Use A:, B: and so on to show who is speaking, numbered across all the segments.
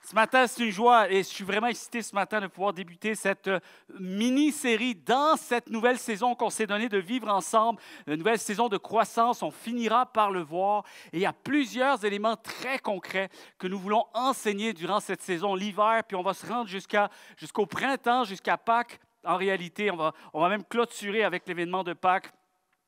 A: Ce matin, c'est une joie et je suis vraiment excité ce matin de pouvoir débuter cette mini-série dans cette nouvelle saison qu'on s'est donnée de vivre ensemble, une nouvelle saison de croissance. On finira par le voir et il y a plusieurs éléments très concrets que nous voulons enseigner durant cette saison, l'hiver, puis on va se rendre jusqu'au printemps, jusqu'à Pâques. En réalité, on va même clôturer avec l'événement de Pâques.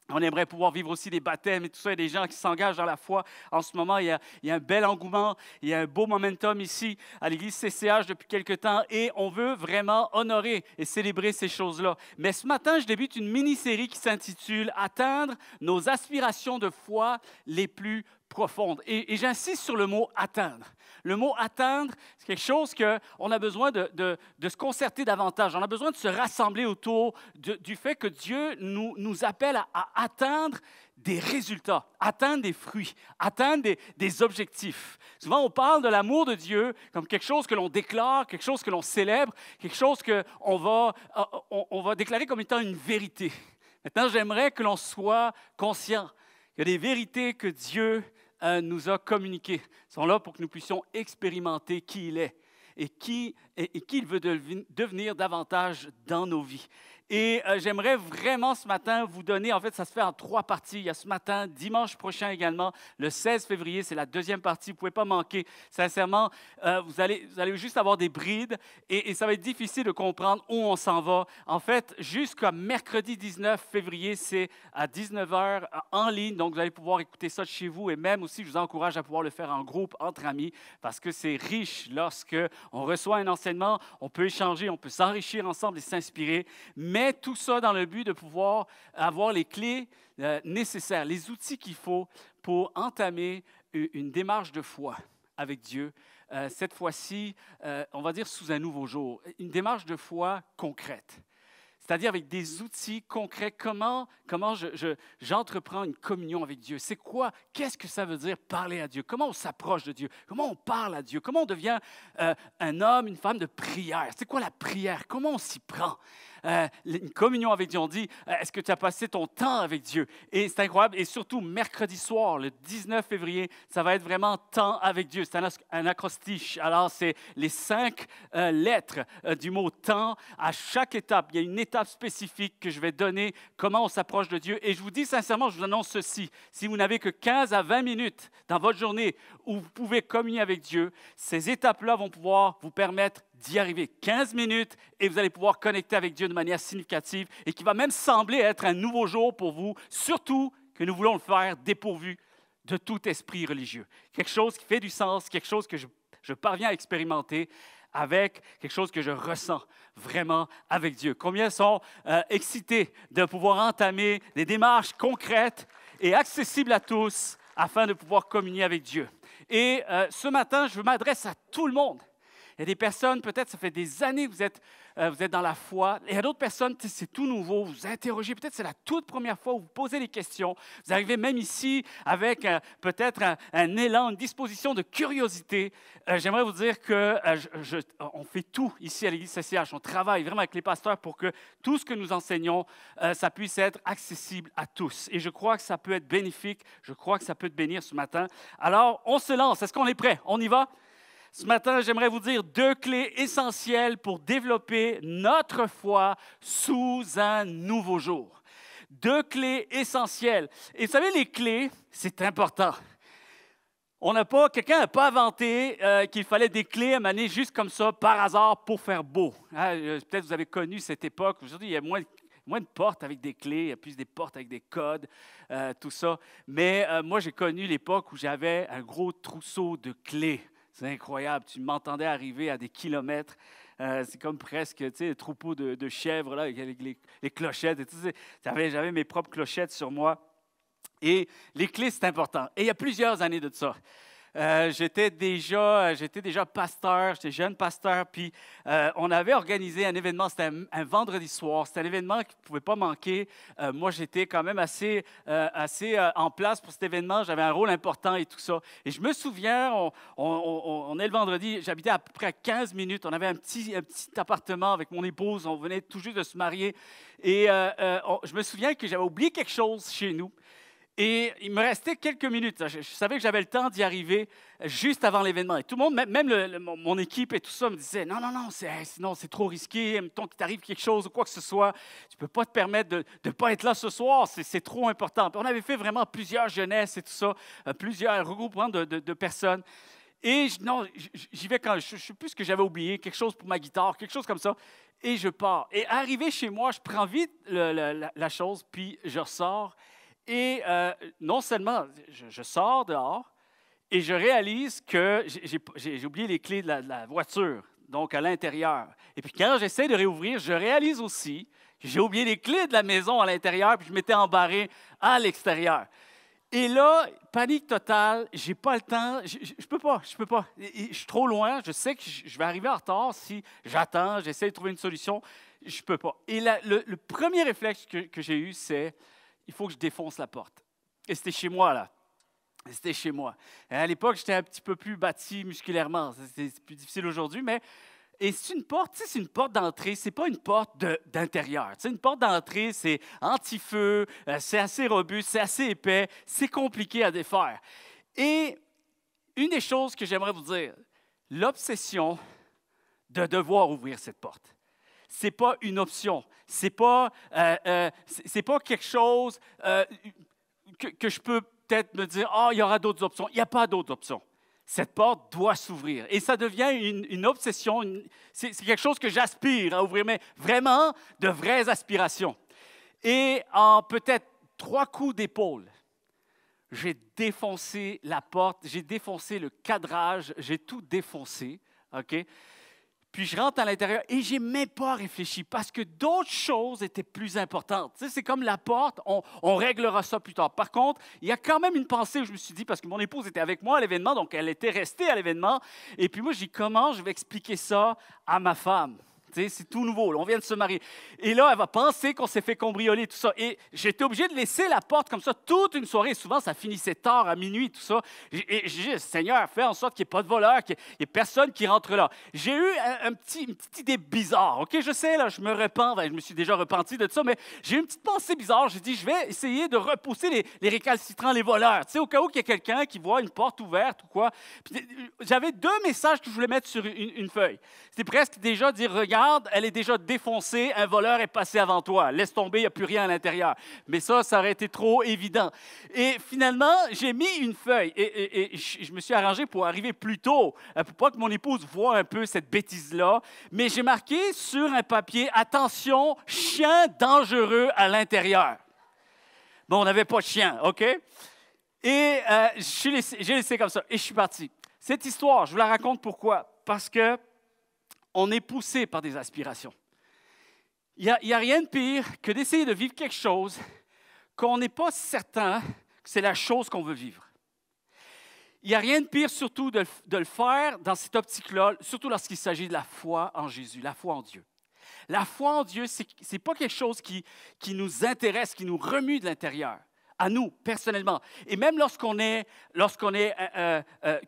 A: On aimerait pouvoir vivre aussi des baptêmes et tout ça. Il y a des gens qui s'engagent dans la foi. En ce moment, il y a un bel engouement, il y a un beau momentum ici à l'Église CCH depuis quelque temps et on veut vraiment honorer et célébrer ces choses-là. Mais ce matin, je débute une mini-série qui s'intitule « Atteindre nos aspirations de foi les plus profondes ». Et j'insiste sur le mot « atteindre ». Le mot « atteindre », c'est quelque chose qu'on a besoin de se concerter davantage. On a besoin de se rassembler autour du fait que Dieu nous appelle à atteindre des résultats, atteindre des fruits, atteindre des objectifs. Souvent, on parle de l'amour de Dieu comme quelque chose que l'on déclare, quelque chose que l'on célèbre, quelque chose qu'on va déclarer comme étant une vérité. Maintenant, j'aimerais que l'on soit conscient qu'il y a des vérités que Dieu nous a communiquées, sont là pour que nous puissions expérimenter qui il est et qui il veut devenir davantage dans nos vies. Et j'aimerais vraiment ce matin vous donner, en fait, ça se fait en 3 parties. Il y a ce matin, dimanche prochain également, le 16 février, c'est la 2e partie. Vous ne pouvez pas manquer. Sincèrement, vous allez juste avoir des brides et ça va être difficile de comprendre où on s'en va. En fait, jusqu'à mercredi 19 février, c'est à 19h en ligne. Donc, vous allez pouvoir écouter ça de chez vous et même aussi, je vous encourage à pouvoir le faire en groupe, entre amis, parce que c'est riche lorsque on reçoit un enseignement, on peut échanger, on peut s'enrichir ensemble et s'inspirer. Mais tout ça dans le but de pouvoir avoir les clés nécessaires, les outils qu'il faut pour entamer une démarche de foi avec Dieu. Cette fois-ci, on va dire sous un nouveau jour, une démarche de foi concrète. C'est-à-dire avec des outils concrets, comment j'entreprends une communion avec Dieu. C'est quoi? Qu'est-ce que ça veut dire parler à Dieu? Comment on s'approche de Dieu? Comment on parle à Dieu? Comment on devient un homme, une femme de prière? C'est quoi la prière? Comment on s'y prend? Une communion avec Dieu, on dit, est-ce que tu as passé ton temps avec Dieu? Et c'est incroyable. Et surtout, mercredi soir, le 19 février, ça va être vraiment temps avec Dieu. C'est un acrostiche. Alors, c'est les 5 lettres du mot temps. À chaque étape, il y a une étape spécifique que je vais donner, comment on s'approche de Dieu. Et je vous dis sincèrement, je vous annonce ceci. Si vous n'avez que 15 à 20 minutes dans votre journée où vous pouvez communier avec Dieu, ces étapes-là vont pouvoir vous permettre d'y arriver. 15 minutes et vous allez pouvoir connecter avec Dieu de manière significative et qui va même sembler être un nouveau jour pour vous, surtout que nous voulons le faire dépourvu de tout esprit religieux. Quelque chose qui fait du sens, quelque chose que je parviens à expérimenter avec quelque chose que je ressens vraiment avec Dieu. Combien sont excités de pouvoir entamer des démarches concrètes et accessibles à tous afin de pouvoir communier avec Dieu. Et ce matin, je m'adresse à tout le monde. Il y a des personnes, peut-être ça fait des années que vous êtes dans la foi. Et il y a d'autres personnes, c'est tout nouveau, vous vous interrogez. Peut-être c'est la toute première fois où vous posez des questions. Vous arrivez même ici avec peut-être un élan, une disposition de curiosité. J'aimerais vous dire qu'on fait tout ici à l'Église CCH. On travaille vraiment avec les pasteurs pour que tout ce que nous enseignons, ça puisse être accessible à tous. Et je crois que ça peut être bénéfique. Je crois que ça peut te bénir ce matin. Alors, on se lance. Est-ce qu'on est prêt? On y va? Ce matin, j'aimerais vous dire 2 clés essentielles pour développer notre foi sous un nouveau jour. 2 clés essentielles. Et vous savez, les clés, c'est important. Quelqu'un n'a pas inventé qu'il fallait des clés à mener juste comme ça, par hasard, pour faire beau. Peut-être vous avez connu cette époque. Aujourd'hui, il y a moins de portes avec des clés, il y a plus des portes avec des codes, tout ça. Mais moi, j'ai connu l'époque où j'avais un gros trousseau de clés. C'est incroyable. Tu m'entendais arriver à des kilomètres. C'est comme presque, tu sais, un troupeau de chèvres là, avec les clochettes. Et tout ça. J'avais mes propres clochettes sur moi. Et les clés, c'est important. Et il y a plusieurs années de ça. J'étais déjà pasteur, j'étais jeune pasteur, puis on avait organisé un événement, c'était un vendredi soir, c'était un événement qui ne pouvait pas manquer. Moi, j'étais quand même assez en place pour cet événement, j'avais un rôle important et tout ça. Et je me souviens, on est le vendredi, j'habitais à peu près à 15 minutes, on avait un petit appartement avec mon épouse, on venait tout juste de se marier. Et je me souviens que j'avais oublié quelque chose chez nous. Et il me restait quelques minutes. Je savais que j'avais le temps d'y arriver juste avant l'événement. Et tout le monde, même mon équipe et tout ça, me disait non, sinon c'est trop risqué. Mettons qu'il t'arrive quelque chose ou quoi que ce soit, tu ne peux pas te permettre de ne pas être là ce soir. C'est trop important. Puis on avait fait vraiment plusieurs jeunesses et tout ça, plusieurs regroupements de personnes. Et j'y vais quand je ne sais plus ce que j'avais oublié, quelque chose pour ma guitare, quelque chose comme ça. Et je pars. Et arrivé chez moi, je prends vite la chose, puis je ressors. Et non seulement, je sors dehors et je réalise que j'ai oublié les clés de la voiture, donc à l'intérieur. Et puis quand j'essaie de réouvrir, je réalise aussi que j'ai oublié les clés de la maison à l'intérieur, puis je m'étais embarré à l'extérieur. Et là, panique totale, j'ai pas le temps, je peux pas. Je suis trop loin, je sais que je vais arriver en retard si j'attends, j'essaie de trouver une solution, je peux pas. Et le premier réflexe que j'ai eu, c'est il faut que je défonce la porte. Et c'était chez moi, là. C'était chez moi. Et à l'époque, j'étais un petit peu plus bâti musculairement. C'est plus difficile aujourd'hui, mais... Et c'est une porte, tu sais, c'est une porte d'entrée, c'est pas une porte d'intérieur. Tu sais, une porte d'entrée, c'est anti-feu, c'est assez robuste, c'est assez épais, c'est compliqué à défaire. Et une des choses que j'aimerais vous dire, l'obsession de devoir ouvrir cette porte. Ce n'est pas une option. Ce n'est pas quelque chose que je peux peut-être me dire, il y aura d'autres options. Il n'y a pas d'autres options. Cette porte doit s'ouvrir. Et ça devient une obsession. C'est quelque chose que j'aspire à ouvrir, mais vraiment de vraies aspirations. Et en peut-être 3 coups d'épaule, j'ai défoncé la porte, j'ai défoncé le cadrage, j'ai tout défoncé. OK? Puis je rentre à l'intérieur et je n'ai même pas réfléchi parce que d'autres choses étaient plus importantes. Tu sais, c'est comme la porte, on réglera ça plus tard. Par contre, il y a quand même une pensée où je me suis dit, parce que mon épouse était avec moi à l'événement, donc elle était restée à l'événement. Et puis moi, j'ai dit, comment je vais expliquer ça à ma femme? Tu sais, c'est tout nouveau, là, on vient de se marier. Et là, elle va penser qu'on s'est fait cambrioler, tout ça. Et j'étais obligé de laisser la porte comme ça toute une soirée. Souvent, ça finissait tard, à minuit, tout ça. Et j'ai dit, Seigneur, fais en sorte qu'il n'y ait pas de voleur, qu'il n'y ait personne qui rentre là. J'ai eu une petite idée bizarre. OK, je sais, là, je me repens. Je me suis déjà repenti de ça, mais j'ai eu une petite pensée bizarre. J'ai dit, je vais essayer de repousser les récalcitrants, les voleurs. Tu sais, au cas où il y a quelqu'un qui voit une porte ouverte ou quoi. Puis, j'avais 2 messages que je voulais mettre sur une feuille. C'était presque déjà dire, regarde, elle est déjà défoncée, un voleur est passé avant toi. Laisse tomber, il n'y a plus rien à l'intérieur. Mais ça aurait été trop évident. Et finalement, j'ai mis une feuille et je me suis arrangé pour arriver plus tôt, pour pas que mon épouse voie un peu cette bêtise-là. Mais j'ai marqué sur un papier, attention, chien dangereux à l'intérieur. Bon, on n'avait pas de chien, OK? Et j'ai laissé comme ça et je suis parti. Cette histoire, je vous la raconte pourquoi? Parce que on est poussé par des aspirations. Il n'y a rien de pire que d'essayer de vivre quelque chose qu'on n'est pas certain que c'est la chose qu'on veut vivre. Il n'y a rien de pire surtout de le faire dans cette optique-là, surtout lorsqu'il s'agit de la foi en Jésus, la foi en Dieu. La foi en Dieu, ce n'est pas quelque chose qui nous intéresse, qui nous remue de l'intérieur, à nous, personnellement. Et même lorsqu'on est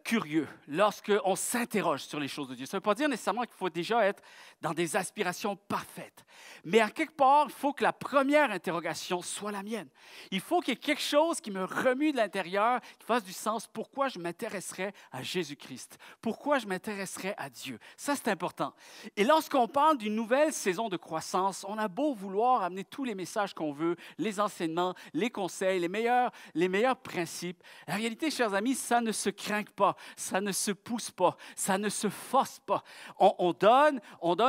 A: curieux, lorsqu'on s'interroge sur les choses de Dieu. Ça ne veut pas dire nécessairement qu'il faut déjà être dans des aspirations parfaites. Mais à quelque part, il faut que la première interrogation soit la mienne. Il faut qu'il y ait quelque chose qui me remue de l'intérieur, qui fasse du sens. Pourquoi je m'intéresserais à Jésus-Christ? Pourquoi je m'intéresserais à Dieu? Ça, c'est important. Et lorsqu'on parle d'une nouvelle saison de croissance, on a beau vouloir amener tous les messages qu'on veut, les enseignements, les conseils, les meilleurs principes. En réalité, chers amis, ça ne se craint pas, ça ne se pousse pas, ça ne se force pas. On donne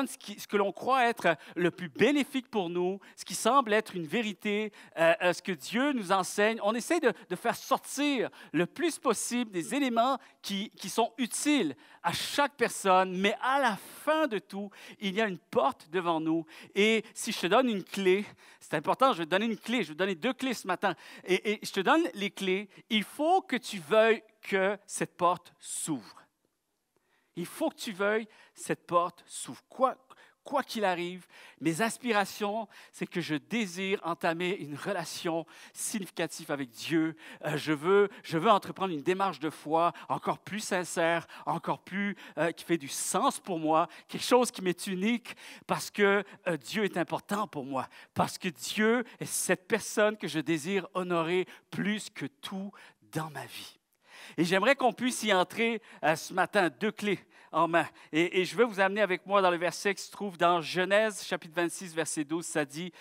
A: ce que l'on croit être le plus bénéfique pour nous, ce qui semble être une vérité, ce que Dieu nous enseigne. On essaie de faire sortir le plus possible des éléments qui sont utiles à chaque personne, mais à la fin de tout, il y a une porte devant nous. Et si je te donne une clé, c'est important, je vais te donner une clé, je vais te donner 2 clés ce matin. Et je te donne les clés. Il faut que tu veuilles que cette porte s'ouvre. Il faut que tu veuilles cette porte s'ouvre. quoi qu'il arrive, mes aspirations, c'est que je désire entamer une relation significative avec Dieu. Je veux entreprendre une démarche de foi encore plus sincère, encore plus qui fait du sens pour moi, quelque chose qui m'est unique parce que Dieu est important pour moi, parce que Dieu est cette personne que je désire honorer plus que tout dans ma vie. Et j'aimerais qu'on puisse y entrer ce matin, 2 clés en main. Et je veux vous amener avec moi dans le verset qui se trouve dans Genèse, chapitre 26, verset 12. Ça dit,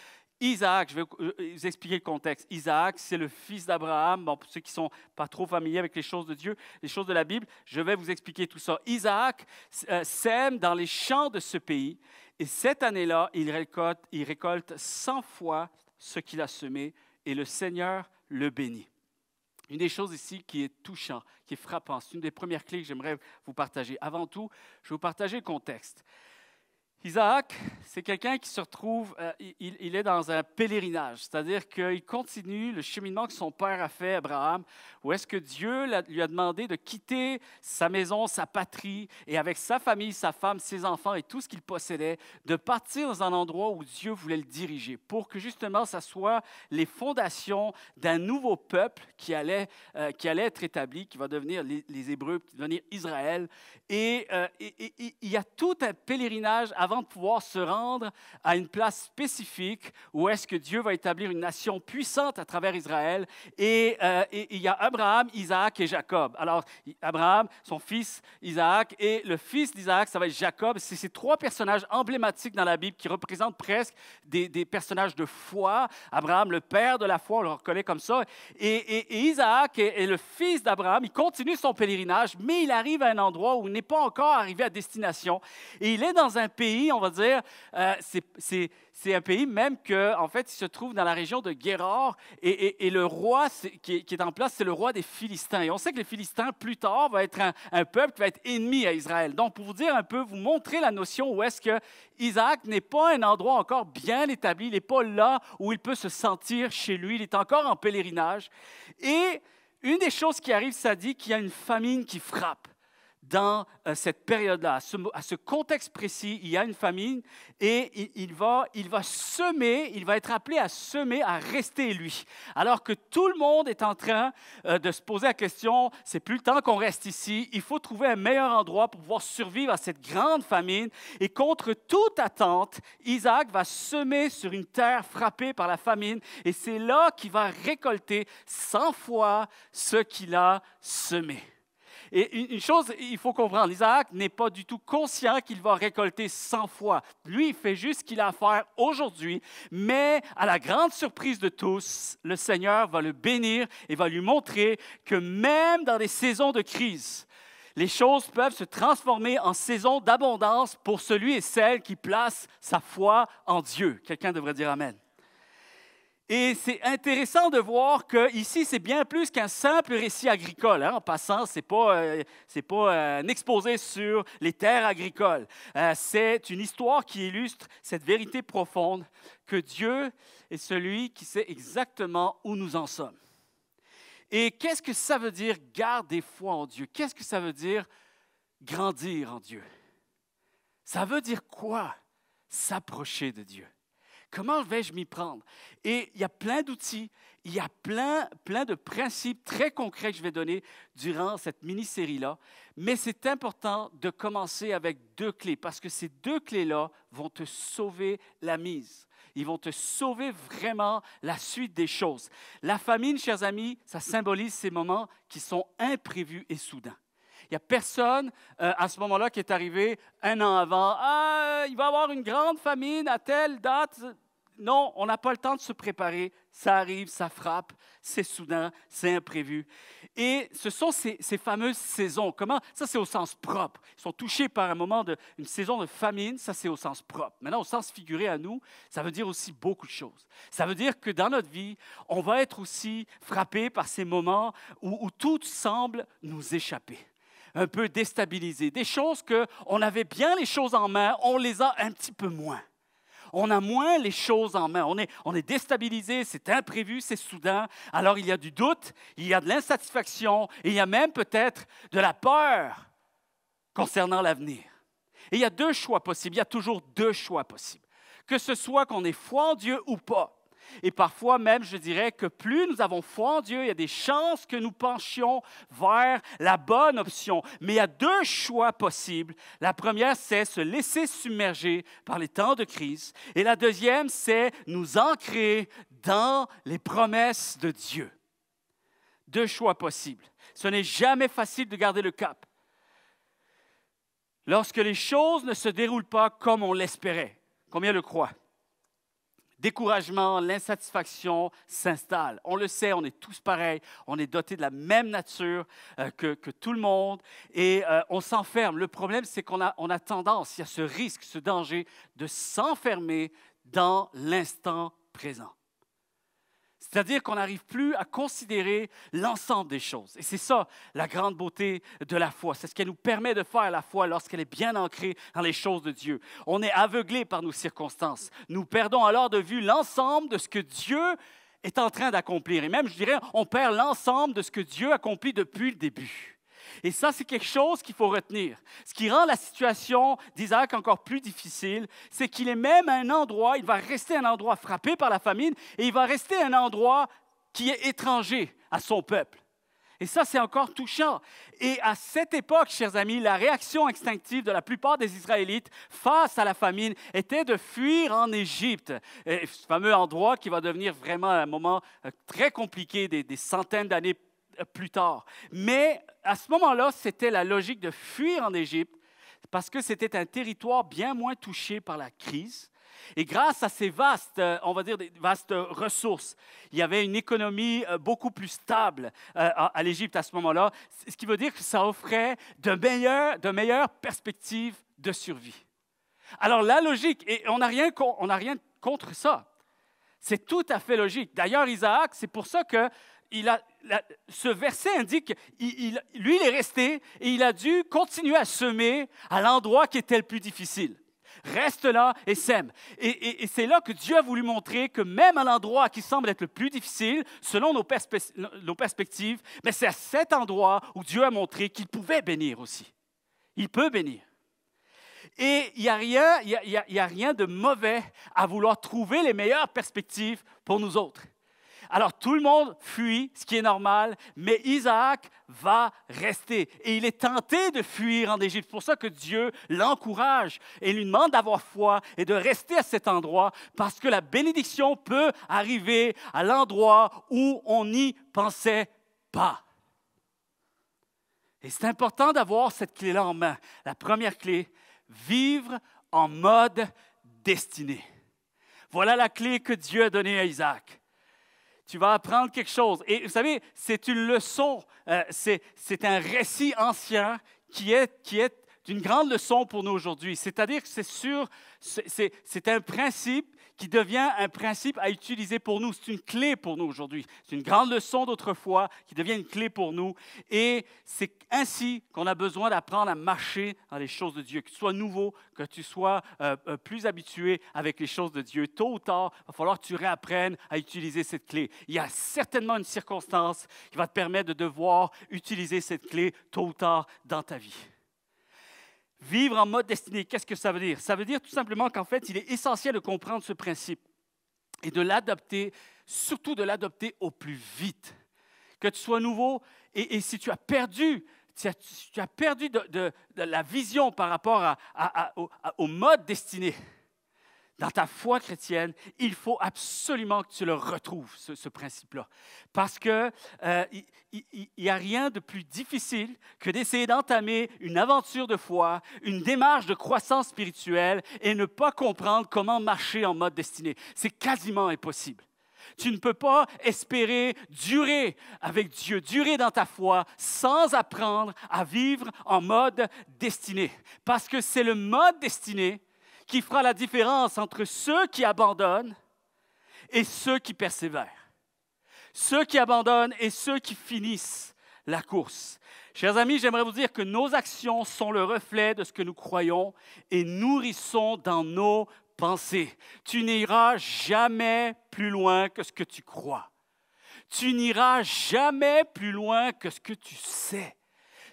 A: Isaac, je vais vous expliquer le contexte. Isaac, c'est le fils d'Abraham. Bon, pour ceux qui ne sont pas trop familiers avec les choses de Dieu, les choses de la Bible, je vais vous expliquer tout ça. Isaac sème dans les champs de ce pays. Et cette année-là, il récolte 100 fois ce qu'il a semé. Et le Seigneur le bénit. Une des choses ici qui est touchant, qui est frappant, c'est une des premières clés que j'aimerais vous partager. Avant tout, je vais vous partager le contexte. Isaac, c'est quelqu'un qui se retrouve, il est dans un pèlerinage, c'est-à-dire qu'il continue le cheminement que son père a fait, Abraham, où est-ce que Dieu lui a demandé de quitter sa maison, sa patrie, et avec sa famille, sa femme, ses enfants et tout ce qu'il possédait, de partir dans un endroit où Dieu voulait le diriger, pour que justement, ça soit les fondations d'un nouveau peuple qui allait être établi, qui va devenir les Hébreux, qui va devenir Israël. Et il y a tout un pèlerinage avant de pouvoir se rendre à une place spécifique où est-ce que Dieu va établir une nation puissante à travers Israël. Et il y a Abraham, Isaac et Jacob. Alors, Abraham, son fils Isaac, et le fils d'Isaac, ça va être Jacob. C'est ces 3 personnages emblématiques dans la Bible qui représentent presque des personnages de foi. Abraham, le père de la foi, on le reconnaît comme ça. Et Isaac est le fils d'Abraham. Il continue son pèlerinage, mais il arrive à un endroit où il n'est pas encore arrivé à destination. Et il est dans un pays, on va dire, c'est un pays même qu'en fait, il se trouve dans la région de Guérard et le roi qui est en place, c'est le roi des Philistins. Et on sait que les Philistins, plus tard, va être un peuple qui va être ennemi à Israël. Donc, pour vous dire un peu, vous montrer la notion où est-ce que Isaac n'est pas un endroit encore bien établi, il n'est pas là où il peut se sentir chez lui, il est encore en pèlerinage. Et une des choses qui arrive, ça dit qu'il y a une famine qui frappe. Dans cette période-là, à ce contexte précis, il y a une famine et il va semer, il va être appelé à semer, à rester lui. Alors que tout le monde est en train de se poser la question, c'est plus le temps qu'on reste ici, il faut trouver un meilleur endroit pour pouvoir survivre à cette grande famine. Et contre toute attente, Isaac va semer sur une terre frappée par la famine et c'est là qu'il va récolter 100 fois ce qu'il a semé. Et une chose, il faut comprendre, Isaac n'est pas du tout conscient qu'il va récolter 100 fois. Lui, il fait juste ce qu'il a à faire aujourd'hui, mais à la grande surprise de tous, le Seigneur va le bénir et va lui montrer que même dans des saisons de crise, les choses peuvent se transformer en saisons d'abondance pour celui et celle qui place sa foi en Dieu. Quelqu'un devrait dire Amen. Et c'est intéressant de voir qu'ici, c'est bien plus qu'un simple récit agricole. En passant, ce n'est pas un exposé sur les terres agricoles. C'est une histoire qui illustre cette vérité profonde que Dieu est celui qui sait exactement où nous en sommes. Et qu'est-ce que ça veut dire garder foi en Dieu? Qu'est-ce que ça veut dire grandir en Dieu? Ça veut dire quoi? S'approcher de Dieu. Comment vais-je m'y prendre? Et il y a plein d'outils, il y a plein de principes très concrets que je vais donner durant cette mini-série-là. Mais c'est important de commencer avec 2 clés parce que ces 2 clés-là vont te sauver la mise. Ils vont te sauver vraiment la suite des choses. La famine, chers amis, ça symbolise ces moments qui sont imprévus et soudains. Il n'y a personne à ce moment-là qui est arrivé 1 an avant. « Ah, il va y avoir une grande famine à telle date. » Non, on n'a pas le temps de se préparer. Ça arrive, ça frappe, c'est soudain, c'est imprévu. Et ce sont ces fameuses saisons. Comment? Ça, c'est au sens propre. Ils sont touchés par un moment une saison de famine. Ça, c'est au sens propre. Maintenant, au sens figuré à nous, ça veut dire aussi beaucoup de choses. Ça veut dire que dans notre vie, on va être aussi frappé par ces moments où tout semble nous échapper. Un peu déstabilisé. Des choses qu'on avait bien les choses en main, on les a un petit peu moins. On a moins les choses en main. On est déstabilisé, c'est imprévu, c'est soudain. Alors il y a du doute, il y a de l'insatisfaction et il y a même peut-être de la peur concernant l'avenir. Et il y a deux choix possibles, il y a toujours deux choix possibles. Que ce soit qu'on ait foi en Dieu ou pas. Et parfois même, je dirais que plus nous avons foi en Dieu, il y a des chances que nous penchions vers la bonne option. Mais il y a deux choix possibles. La première, c'est se laisser submerger par les temps de crise. Et la deuxième, c'est nous ancrer dans les promesses de Dieu. Deux choix possibles. Ce n'est jamais facile de garder le cap. Lorsque les choses ne se déroulent pas comme on l'espérait, combien le croient? Découragement, l'insatisfaction s'installe. On le sait, on est tous pareils, on est dotés de la même nature que tout le monde et on s'enferme. Le problème, c'est qu'on a tendance, il y a ce risque, ce danger de s'enfermer dans l'instant présent. C'est-à-dire qu'on n'arrive plus à considérer l'ensemble des choses. Et c'est ça, la grande beauté de la foi. C'est ce qu'elle nous permet de faire, la foi, lorsqu'elle est bien ancrée dans les choses de Dieu. On est aveuglé par nos circonstances. Nous perdons alors de vue l'ensemble de ce que Dieu est en train d'accomplir. Et même, je dirais, on perd l'ensemble de ce que Dieu accomplit depuis le début. Et ça, c'est quelque chose qu'il faut retenir. Ce qui rend la situation d'Isaac encore plus difficile, c'est qu'il est même à un endroit, il va rester un endroit frappé par la famine, et il va rester un endroit qui est étranger à son peuple. Et ça, c'est encore touchant. Et à cette époque, chers amis, la réaction instinctive de la plupart des Israélites face à la famine était de fuir en Égypte. Et ce fameux endroit qui va devenir vraiment un moment très compliqué des centaines d'années plus tard. Mais à ce moment-là, c'était la logique de fuir en Égypte parce que c'était un territoire bien moins touché par la crise. Et grâce à ces vastes, on va dire, des vastes ressources, il y avait une économie beaucoup plus stable à l'Égypte à ce moment-là, ce qui veut dire que ça offrait de meilleures perspectives de survie. Alors la logique, et on n'a rien contre ça, c'est tout à fait logique. D'ailleurs, Isaac, c'est pour ça que ce verset indique qu'il lui, il est resté et il a dû continuer à semer à l'endroit qui était le plus difficile. Reste là et sème. Et c'est là que Dieu a voulu montrer que même à l'endroit qui semble être le plus difficile, selon nos perspectives, mais c'est à cet endroit où Dieu a montré qu'il pouvait bénir aussi. Il peut bénir. Et il n'y a rien de mauvais à vouloir trouver les meilleures perspectives pour nous autres. Alors, tout le monde fuit, ce qui est normal, mais Isaac va rester. Et il est tenté de fuir en Égypte. C'est pour ça que Dieu l'encourage et lui demande d'avoir foi et de rester à cet endroit, parce que la bénédiction peut arriver à l'endroit où on n'y pensait pas. Et c'est important d'avoir cette clé-là en main. La première clé, vivre en mode destinée. Voilà la clé que Dieu a donnée à Isaac. Tu vas apprendre quelque chose. Et vous savez, c'est une leçon, c'est un récit ancien qui est une grande leçon pour nous aujourd'hui. C'est-à-dire que c'est un principe qui devient un principe à utiliser pour nous. C'est une clé pour nous aujourd'hui. C'est une grande leçon d'autrefois qui devient une clé pour nous. Et c'est ainsi qu'on a besoin d'apprendre à marcher dans les choses de Dieu. Que tu sois nouveau, que tu sois plus habitué avec les choses de Dieu. Tôt ou tard, il va falloir que tu réapprennes à utiliser cette clé. Il y a certainement une circonstance qui va te permettre de devoir utiliser cette clé tôt ou tard dans ta vie. Vivre en mode destiné, qu'est-ce que ça veut dire? Ça veut dire tout simplement qu'en fait, il est essentiel de comprendre ce principe et de l'adopter, surtout de l'adopter au plus vite. Que tu sois nouveau et si tu as perdu, de la vision par rapport au mode destiné dans ta foi chrétienne, il faut absolument que tu le retrouves, ce principe-là. Parce qu'il n'y a rien de plus difficile que d'essayer d'entamer une aventure de foi, une démarche de croissance spirituelle et ne pas comprendre comment marcher en mode destiné. C'est quasiment impossible. Tu ne peux pas espérer durer avec Dieu, durer dans ta foi sans apprendre à vivre en mode destiné. Parce que c'est le mode destiné qui fera la différence entre ceux qui abandonnent et ceux qui persévèrent. Ceux qui abandonnent et ceux qui finissent la course. Chers amis, j'aimerais vous dire que nos actions sont le reflet de ce que nous croyons et nourrissons dans nos pensées. Tu n'iras jamais plus loin que ce que tu crois. Tu n'iras jamais plus loin que ce que tu sais.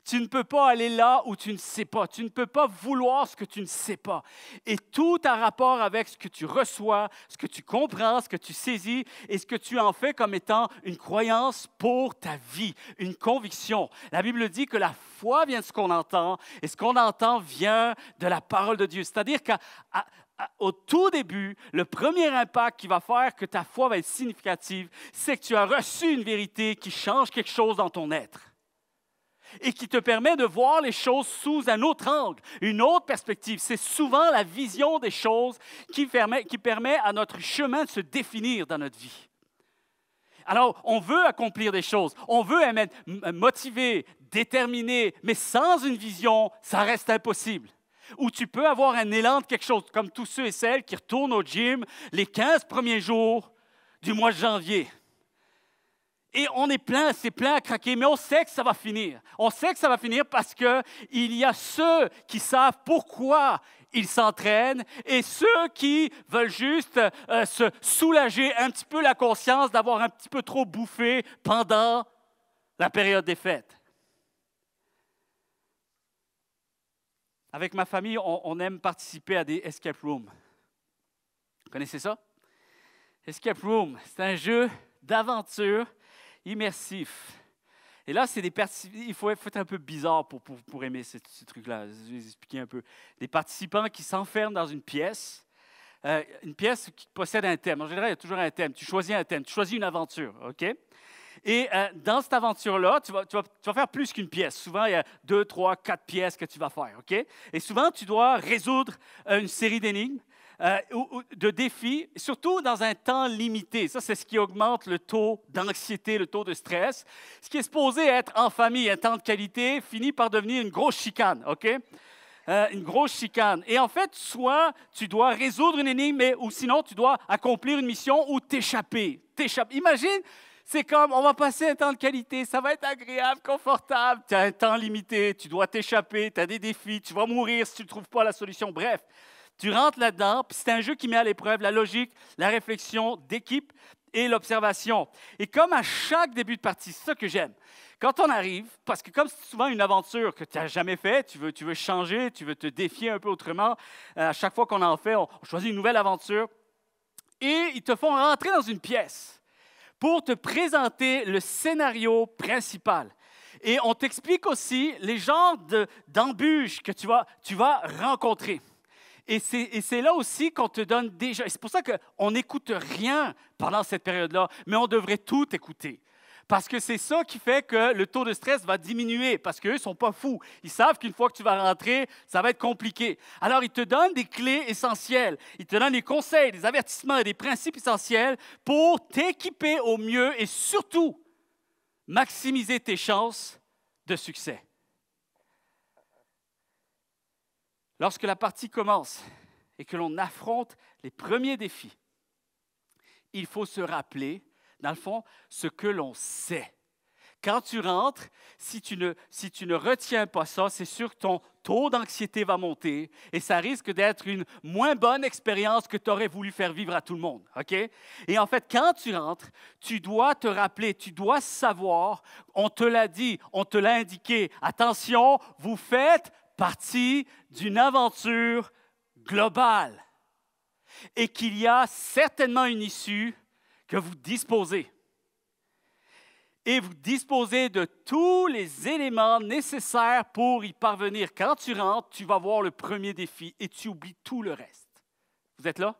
A: Tu ne peux pas aller là où tu ne sais pas. Tu ne peux pas vouloir ce que tu ne sais pas. Et tout a rapport avec ce que tu reçois, ce que tu comprends, ce que tu saisis et ce que tu en fais comme étant une croyance pour ta vie, une conviction. La Bible dit que la foi vient de ce qu'on entend et ce qu'on entend vient de la parole de Dieu. C'est-à-dire qu'au tout début, le premier impact qui va faire que ta foi va être significative, c'est que tu as reçu une vérité qui change quelque chose dans ton être et qui te permet de voir les choses sous un autre angle, une autre perspective. C'est souvent la vision des choses qui permet à notre chemin de se définir dans notre vie. Alors, on veut accomplir des choses, on veut être motivé, déterminé, mais sans une vision, ça reste impossible. Ou tu peux avoir un élan de quelque chose, comme tous ceux et celles qui retournent au gym les 15 premiers jours du mois de janvier. Et on est plein, c'est plein à craquer, mais on sait que ça va finir. On sait que ça va finir parce qu'il y a ceux qui savent pourquoi ils s'entraînent et ceux qui veulent juste se soulager un petit peu la conscience d'avoir un petit peu trop bouffé pendant la période des fêtes. Avec ma famille, on aime participer à des escape rooms. Vous connaissez ça? Escape room, c'est un jeu d'aventure immersif. Et là, c'est il faut être un peu bizarre pour aimer ce truc-là. Je vais vous expliquer un peu. Des participants qui s'enferment dans une pièce qui possède un thème. En général, il y a toujours un thème. Tu choisis un thème, tu choisis une aventure, OK? Et dans cette aventure-là, tu vas faire plus qu'une pièce. Souvent, il y a 2, 3, 4 pièces que tu vas faire, OK? Et souvent, tu dois résoudre une série d'énigmes, de défis, surtout dans un temps limité. Ça, c'est ce qui augmente le taux d'anxiété, le taux de stress. Ce qui est supposé être en famille, un temps de qualité, finit par devenir une grosse chicane, OK? Une grosse chicane. Et en fait, soit tu dois résoudre une énigme, ou sinon, tu dois accomplir une mission ou t'échapper. Imagine, c'est comme, on va passer un temps de qualité, ça va être agréable, confortable, tu as un temps limité, tu dois t'échapper, tu as des défis, tu vas mourir si tu ne trouves pas la solution. Bref, tu rentres là-dedans, puis c'est un jeu qui met à l'épreuve la logique, la réflexion d'équipe et l'observation. Et comme à chaque début de partie, c'est ça que j'aime. Quand on arrive, parce que comme c'est souvent une aventure que tu n'as jamais faite, tu veux changer, tu veux te défier un peu autrement, à chaque fois qu'on en fait, on choisit une nouvelle aventure, et ils te font rentrer dans une pièce pour te présenter le scénario principal. Et on t'explique aussi les genres d'embûches que tu vas rencontrer. Et c'est là aussi qu'on te donne déjà. C'est pour ça qu'on n'écoute rien pendant cette période-là, mais on devrait tout écouter. Parce que c'est ça qui fait que le taux de stress va diminuer, parce qu'eux ne sont pas fous. Ils savent qu'une fois que tu vas rentrer, ça va être compliqué. Alors, ils te donnent des clés essentielles. Ils te donnent des conseils, des avertissements et des principes essentiels pour t'équiper au mieux et surtout maximiser tes chances de succès. Lorsque la partie commence et que l'on affronte les premiers défis, il faut se rappeler, dans le fond, ce que l'on sait. Quand tu rentres, si tu ne retiens pas ça, c'est sûr que ton taux d'anxiété va monter et ça risque d'être une moins bonne expérience que tu aurais voulu faire vivre à tout le monde. OK? Et en fait, quand tu rentres, tu dois te rappeler, tu dois savoir, on te l'a dit, on te l'a indiqué, attention, vous faites partie d'une aventure globale et qu'il y a certainement une issue que vous disposez. Et vous disposez de tous les éléments nécessaires pour y parvenir. Quand tu rentres, tu vas voir le premier défi et tu oublies tout le reste. Vous êtes là?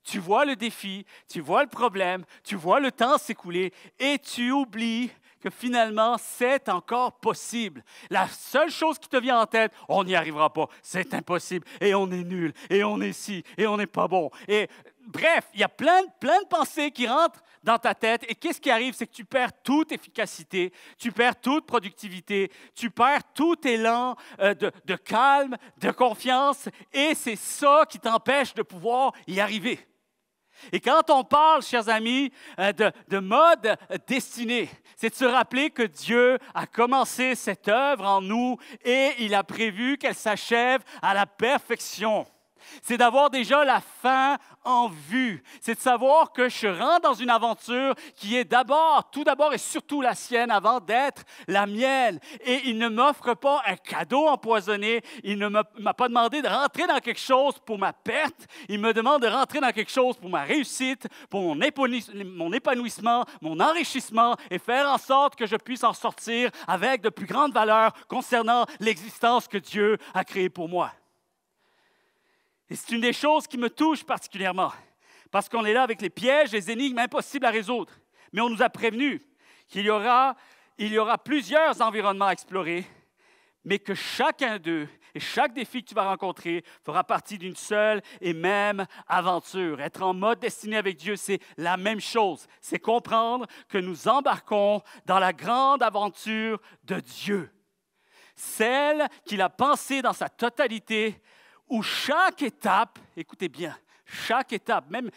A: Tu vois le défi, tu vois le problème, tu vois le temps s'écouler et tu oublies que finalement, c'est encore possible. La seule chose qui te vient en tête, on n'y arrivera pas, c'est impossible, et on est nul, et on est ci, et on n'est pas bon. Et bref, il y a plein de pensées qui rentrent dans ta tête, et qu'est-ce qui arrive? C'est que tu perds toute efficacité, tu perds toute productivité, tu perds tout élan de calme, de confiance, et c'est ça qui t'empêche de pouvoir y arriver. Et quand on parle, chers amis, de mode destiné, c'est de se rappeler que Dieu a commencé cette œuvre en nous et il a prévu qu'elle s'achève à la perfection. C'est d'avoir déjà la fin en vue. C'est de savoir que je rentre dans une aventure qui est tout d'abord et surtout la sienne avant d'être la mienne. Et il ne m'offre pas un cadeau empoisonné. Il ne m'a pas demandé de rentrer dans quelque chose pour ma perte. Il me demande de rentrer dans quelque chose pour ma réussite, pour mon épanouissement, mon enrichissement et faire en sorte que je puisse en sortir avec de plus grandes valeurs concernant l'existence que Dieu a créée pour moi. Et c'est une des choses qui me touche particulièrement, parce qu'on est là avec les pièges, les énigmes impossibles à résoudre. Mais on nous a prévenus qu'il y aura plusieurs environnements à explorer, mais que chacun d'eux et chaque défi que tu vas rencontrer fera partie d'une seule et même aventure. Être en mode destiné avec Dieu, c'est la même chose. C'est comprendre que nous embarquons dans la grande aventure de Dieu. Celle qu'il a pensée dans sa totalité, où chaque étape, écoutez bien, chaque étape, même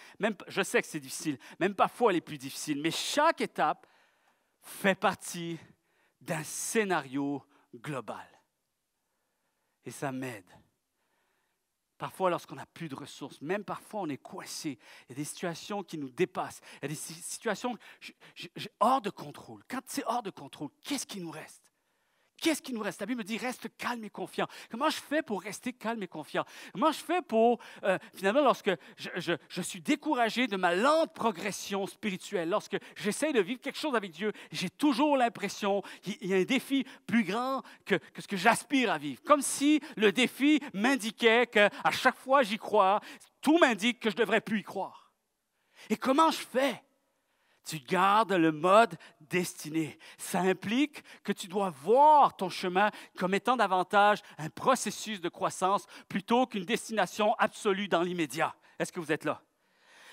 A: je sais que c'est difficile, même parfois les plus difficiles, mais chaque étape fait partie d'un scénario global. Et ça m'aide. Parfois, lorsqu'on n'a plus de ressources, même parfois on est coincé, il y a des situations qui nous dépassent, il y a des situations hors de contrôle. Quand c'est hors de contrôle, qu'est-ce qui nous reste? Qu'est-ce qui nous reste? La Bible me dit, reste calme et confiant. Comment je fais pour rester calme et confiant? Comment je fais pour, finalement, lorsque je suis découragé de ma lente progression spirituelle, lorsque j'essaie de vivre quelque chose avec Dieu, j'ai toujours l'impression qu'il y a un défi plus grand que ce que j'aspire à vivre. Comme si le défi m'indiquait qu'à chaque fois j'y crois, tout m'indique que je ne devrais plus y croire. Et comment je fais? Tu gardes le mode destiné. Ça implique que tu dois voir ton chemin comme étant davantage un processus de croissance plutôt qu'une destination absolue dans l'immédiat. Est-ce que vous êtes là?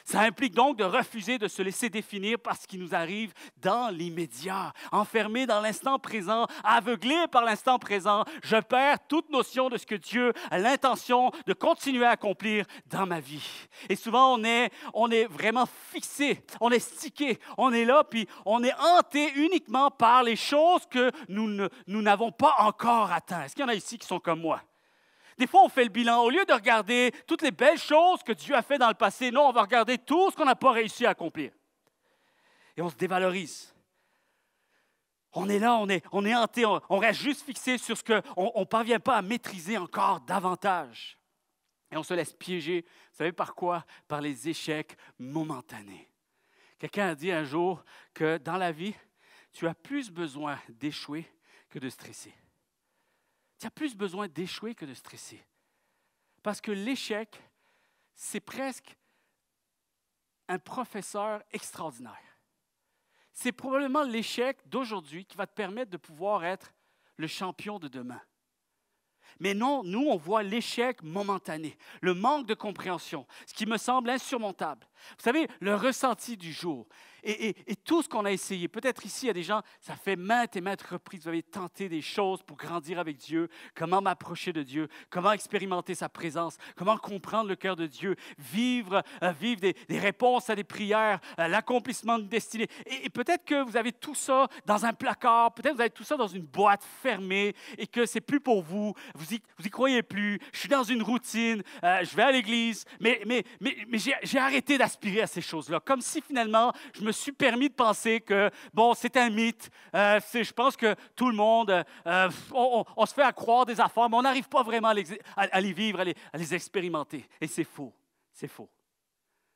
A: Ça implique donc de refuser de se laisser définir par ce qui nous arrive dans l'immédiat. Enfermé dans l'instant présent, aveuglé par l'instant présent, je perds toute notion de ce que Dieu a l'intention de continuer à accomplir dans ma vie. Et souvent, on est vraiment fixé, on est stické, on est là, puis on est hanté uniquement par les choses que nous n'avons pas encore atteintes. Est-ce qu'il y en a ici qui sont comme moi? Des fois, on fait le bilan. Au lieu de regarder toutes les belles choses que Dieu a fait dans le passé, non, on va regarder tout ce qu'on n'a pas réussi à accomplir. Et on se dévalorise. On est là, on est hanté, on reste juste fixé sur ce qu'on ne parvient pas à maîtriser encore davantage. Et on se laisse piéger, vous savez par quoi? Par les échecs momentanés. Quelqu'un a dit un jour que dans la vie, tu as plus besoin d'échouer que de stresser. Tu as plus besoin d'échouer que de stresser. Parce que l'échec, c'est presque un professeur extraordinaire. C'est probablement l'échec d'aujourd'hui qui va te permettre de pouvoir être le champion de demain. Mais non, nous, on voit l'échec momentané, le manque de compréhension, ce qui me semble insurmontable. Vous savez, le ressenti du jour et tout ce qu'on a essayé. Peut-être ici, il y a des gens, ça fait maintes et maintes reprises, vous avez tenté des choses pour grandir avec Dieu, comment m'approcher de Dieu, comment expérimenter sa présence, comment comprendre le cœur de Dieu, vivre des réponses à des prières, l'accomplissement de destinée. Et peut-être que vous avez tout ça dans un placard, peut-être que vous avez tout ça dans une boîte fermée et que c'est plus pour vous, vous y croyez plus, je suis dans une routine, je vais à l'église, mais j'ai arrêté d'aspirer à ces choses-là, comme si finalement, je me suis permis de penser que, bon, c'est un mythe. Je pense que tout le monde, on se fait à croire des affaires, mais on n'arrive pas vraiment à les vivre, à les expérimenter. Et c'est faux. C'est faux.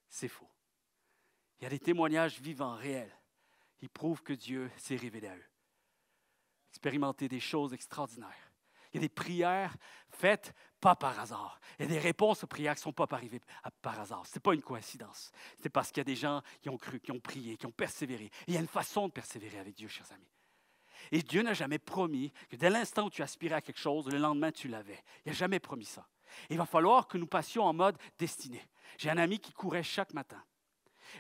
A: C'est faux. Il y a des témoignages vivants, réels. Ils prouvent que Dieu s'est révélé à eux. Expérimenter des choses extraordinaires. Il y a des prières faites pas par hasard. Il y a des réponses aux prières qui ne sont pas arrivées par hasard. Ce n'est pas une coïncidence. C'est parce qu'il y a des gens qui ont cru, qui ont prié, qui ont persévéré. Et il y a une façon de persévérer avec Dieu, chers amis. Et Dieu n'a jamais promis que dès l'instant où tu aspirais à quelque chose, le lendemain, tu l'avais. Il n'a jamais promis ça. Et il va falloir que nous passions en mode destiné. J'ai un ami qui courait chaque matin.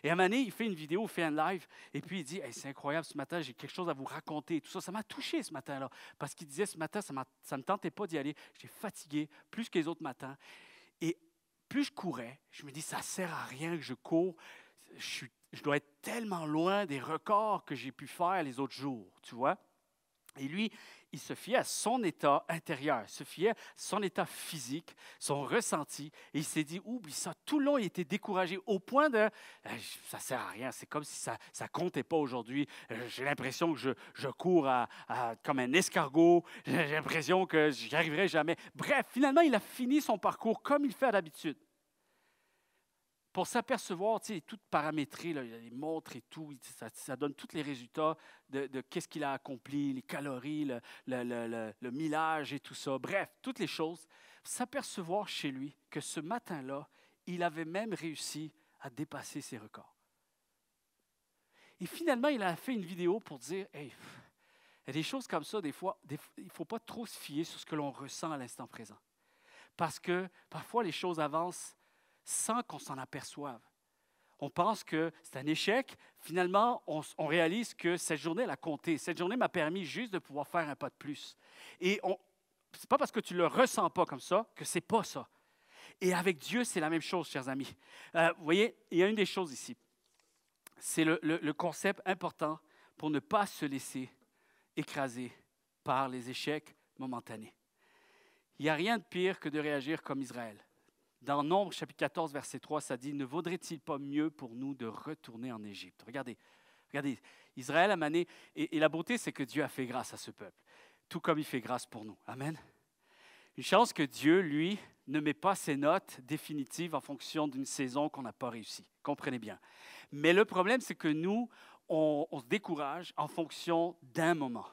A: Et à un moment donné, il fait une vidéo, il fait un live, et puis il dit hey, « C'est incroyable, ce matin, j'ai quelque chose à vous raconter. » Tout ça, ça m'a touché ce matin-là, parce qu'il disait « Ce matin, ça ne me tentait pas d'y aller. J'étais fatigué, plus que les autres matins. Et plus je courais, je me dis « Ça ne sert à rien que je cours. Je dois être tellement loin des records que j'ai pu faire les autres jours. » Tu vois? Et lui, il se fiait à son état intérieur, se fiait à son état physique, son ressenti. Et il s'est dit, oublie ça. Tout le long, il était découragé au point de, ça ne sert à rien, c'est comme si ça ne comptait pas aujourd'hui. J'ai l'impression que je cours comme un escargot. J'ai l'impression que j'y arriverai jamais. Bref, finalement, il a fini son parcours comme il fait d'habitude. Pour s'apercevoir, tu sais, tout paramétré, là, il y a les montres et tout, ça donne tous les résultats de qu'est-ce qu'il a accompli, les calories, le millage et tout ça. Bref, toutes les choses. S'apercevoir chez lui que ce matin-là, il avait même réussi à dépasser ses records. Et finalement, il a fait une vidéo pour dire, hey, il y a des choses comme ça, des fois, il ne faut pas trop se fier sur ce que l'on ressent à l'instant présent. Parce que parfois, les choses avancent sans qu'on s'en aperçoive. On pense que c'est un échec. Finalement, on réalise que cette journée, elle a compté. Cette journée m'a permis juste de pouvoir faire un pas de plus. Et ce n'est pas parce que tu ne le ressens pas comme ça que ce n'est pas ça. Et avec Dieu, c'est la même chose, chers amis. Vous voyez, il y a une des choses ici. C'est le concept important pour ne pas se laisser écraser par les échecs momentanés. Il n'y a rien de pire que de réagir comme Israël. Dans Nombre, chapitre 14, verset 3, ça dit « Ne vaudrait-il pas mieux pour nous de retourner en Égypte? » Regardez, Israël a mané, et la beauté, c'est que Dieu a fait grâce à ce peuple, tout comme il fait grâce pour nous. Amen. Une chance que Dieu, lui, ne met pas ses notes définitives en fonction d'une saison qu'on n'a pas réussi. Comprenez bien. Mais le problème, c'est que nous, on se décourage en fonction d'un moment.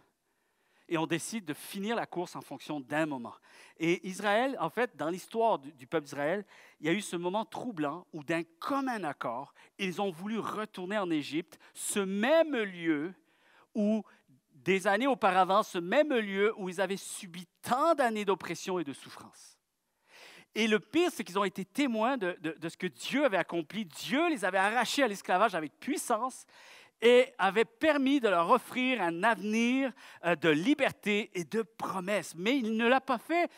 A: Et on décide de finir la course en fonction d'un moment. Et Israël, en fait, dans l'histoire du peuple d'Israël, il y a eu ce moment troublant où d'un commun accord, ils ont voulu retourner en Égypte, ce même lieu où, des années auparavant, ce même lieu où ils avaient subi tant d'années d'oppression et de souffrance. Et le pire, c'est qu'ils ont été témoins de ce que Dieu avait accompli. Dieu les avait arrachés à l'esclavage avec puissance et avait permis de leur offrir un avenir de liberté et de promesse. Mais il ne l'a pas fait